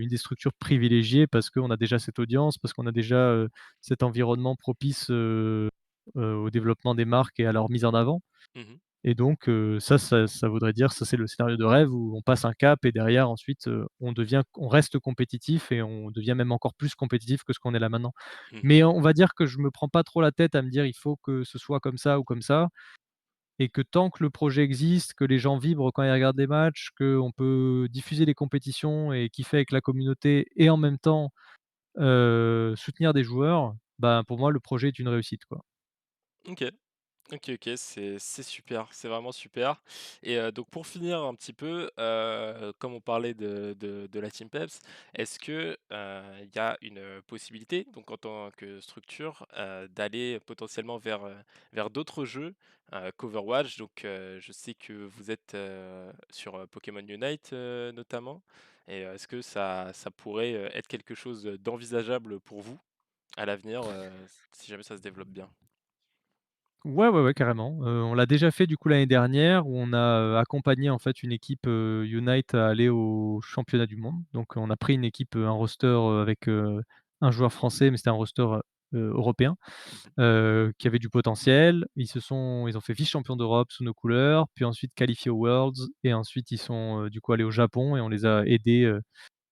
des structures privilégiées parce qu'on a déjà cette audience, parce qu'on a déjà, cet environnement propice, au développement des marques et à leur mise en avant. Mmh. Et donc ça voudrait dire, ça c'est le scénario de rêve où on passe un cap et derrière ensuite, on reste compétitif et on devient même encore plus compétitif que ce qu'on est là maintenant. Mmh. Mais on va dire que je me prends pas trop la tête à me dire: «Il faut que ce soit comme ça ou comme ça», et que tant que le projet existe, que les gens vibrent quand ils regardent les matchs, qu'on peut diffuser les compétitions et kiffer avec la communauté et en même temps, soutenir des joueurs, ben, pour moi le projet est une réussite, quoi. OK. OK, OK, c'est super, c'est vraiment super et donc pour finir un petit peu, comme on parlait de la Team Peps, est-ce que, il y a une, possibilité, donc en tant que structure, d'aller potentiellement vers d'autres jeux, qu'Overwatch? Donc je sais que vous êtes, sur, Pokémon Unite, notamment et est-ce que ça pourrait, être quelque chose, d'envisageable pour vous à l'avenir, si jamais ça se développe bien? Ouais, ouais, ouais, carrément. On l'a déjà fait du coup l'année dernière où on a, accompagné en fait une équipe, Unite à aller au championnat du monde. Donc on a pris une équipe, un roster, avec, un joueur français, mais c'était un roster, européen, Mmh. qui avait du potentiel. Ils ont fait vice-champion d'Europe sous nos couleurs, puis ensuite qualifiés aux Worlds, et ensuite ils sont, du coup allés au Japon et on les a aidés,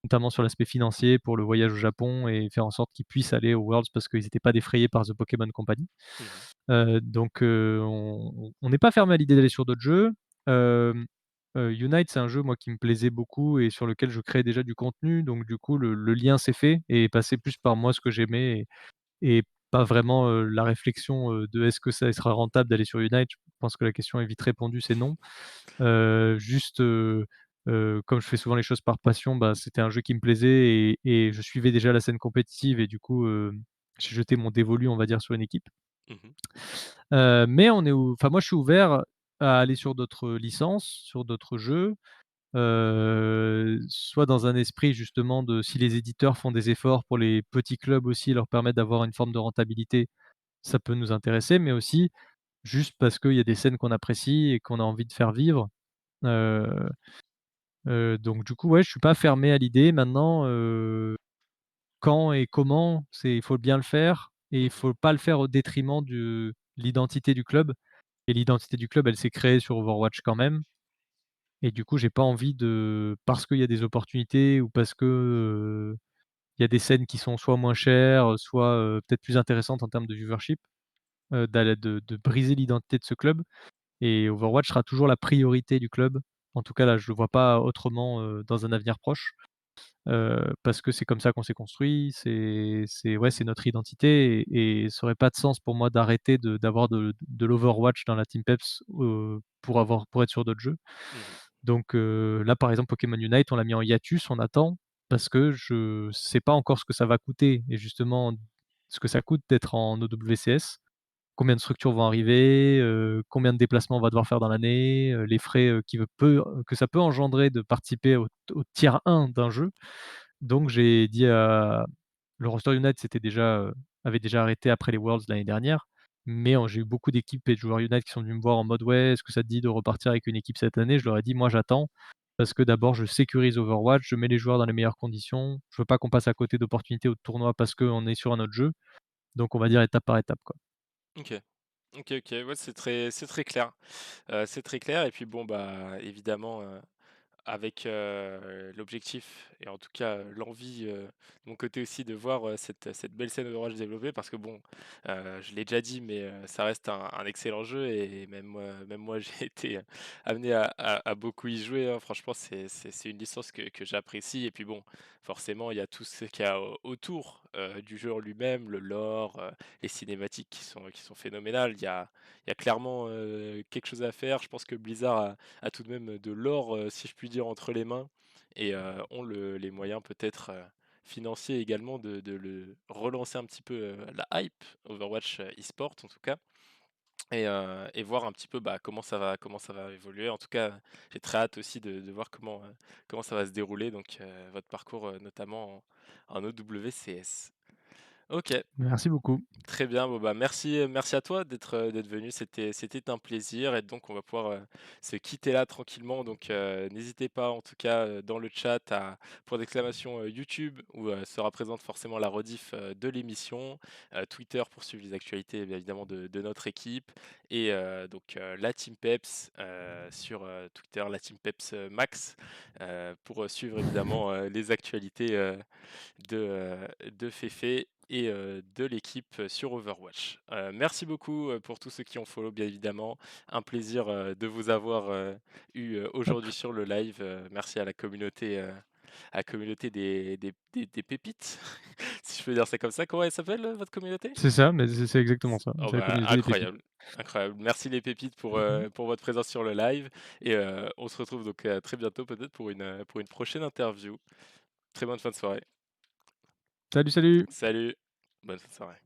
notamment sur l'aspect financier pour le voyage au Japon et faire en sorte qu'ils puissent aller aux Worlds parce qu'ils étaient pas défrayés par The Pokémon Company. Mmh. Donc on n'est pas fermé à l'idée d'aller sur d'autres jeux. Hem, Unite, c'est un jeu, moi, qui me plaisait beaucoup et sur lequel je créais déjà du contenu. Donc du coup, le lien s'est fait et est passé plus par moi, ce que j'aimais, et pas vraiment, la réflexion, de: «Est-ce que ça sera rentable d'aller sur Unite?» Je pense que la question est vite répondue, c'est non. Juste, comme je fais souvent les choses par passion, bah, c'était un jeu qui me plaisait et je suivais déjà la scène compétitive et du coup, j'ai jeté mon dévolu, on va dire, sur une équipe. Mmh. Mais on est enfin moi je suis ouvert à aller sur d'autres licences, sur d'autres jeux, soit dans un esprit justement de si les éditeurs font des efforts pour les petits clubs aussi, leur permettre d'avoir une forme de rentabilité, ça peut nous intéresser, mais aussi juste parce qu'il y a des scènes qu'on apprécie et qu'on a envie de faire vivre. Heu donc du coup, ouais, je suis pas fermé à l'idée. Maintenant, quand et comment, il faut bien le faire et il Mmh. faut pas le faire au détriment de l'identité du club et l'identité du club, elle s'est créée sur Overwatch quand même et du coup, j'ai pas envie de parce qu'il y a des opportunités ou parce que, il y a des scènes qui sont soit moins chères, soit, peut-être plus intéressantes en termes de viewership, d'aller de briser l'identité de ce club et Overwatch sera toujours la priorité du club. En tout cas, là, je le vois pas autrement, dans un avenir proche. Parce que c'est comme ça qu'on s'est construit, c'est ouais, c'est notre identité et ça aurait pas de sens pour moi d'arrêter d'avoir de l'Overwatch dans la Team Peps, pour être sur d'autres jeux. Mmh. Donc là, par exemple, Pokémon Unite, on l'a mis en hiatus, on attend parce que je sais pas encore ce que ça va coûter et justement ce que ça coûte d'être en OWCS. Combien de structures vont arriver, combien de déplacements on va devoir faire dans l'année, les frais, que ça peut engendrer de participer au tiers 1 d'un jeu. Donc j'ai dit à le roster Unite avait déjà arrêté après les Worlds l'année dernière, mais j'ai eu beaucoup d'équipes et de joueurs Unite qui sont venus me voir en mode: «Ouais, est-ce que ça te dit de repartir avec une équipe cette année?» Je leur ai dit: «Moi j'attends, parce que d'abord je sécurise Overwatch, je mets les joueurs dans les meilleures conditions, je veux pas qu'on passe à côté d'opportunités ou de tournois parce qu'on est sur un autre jeu». Donc on va dire étape par étape, quoi. OK. OK, OK, ouais, c'est très clair. C'est très clair et puis bon, bah, évidemment, avec, l'objectif et en tout cas, l'envie, de mon côté aussi de voir, cette belle scène Overwatch développer parce que bon, je l'ai déjà dit mais, ça reste un excellent jeu et même moi j'ai été, amené à beaucoup y jouer, hein. Franchement c'est une licence que j'apprécie et puis bon, forcément il y a tout ce qu'il y a autour, du jeu en lui-même, le lore, les cinématiques qui sont phénoménales. Il y a clairement, quelque chose à faire. Je pense que Blizzard a tout de même de l'or, si je puis dire, entre les mains et ont les moyens peut-être financiers également de le relancer un petit peu la hype Overwatch e-sport en tout cas et voir un petit peu bah, comment ça va évoluer. En tout cas, j'ai très hâte aussi de voir comment ça va se dérouler, donc votre parcours notamment en OWCS. Ok, Merci beaucoup. très bien, bon bah merci, merci à toi d'être venu, c'était un plaisir et donc on va pouvoir, se quitter là tranquillement donc n'hésitez pas en tout cas, dans le chat à point d'exclamation, YouTube où, sera présente forcément la rediff, de l'émission, Twitter pour suivre les actualités bien évidemment de notre équipe et donc la Team Peps, sur, Twitter, la Team Peps, Max, pour, suivre évidemment, les actualités, de Féfé et de l'équipe sur Overwatch. Merci beaucoup pour tous ceux qui ont follow bien évidemment. Un plaisir de vous avoir eu Hop. aujourd'hui sur le live. Merci à la communauté des pépites, si je peux dire ça comme ça. Comment elle s'appelle votre communauté? C'est ça, mais c'est exactement ça. Oh C'est la bah communauté des pépites. incroyable, incroyable. Merci les pépites Mmh. pour votre présence sur le live et on se retrouve donc très bientôt peut-être pour une prochaine interview. Très bonne fin de soirée. Salut, salut! Salut, bonne fin de soirée.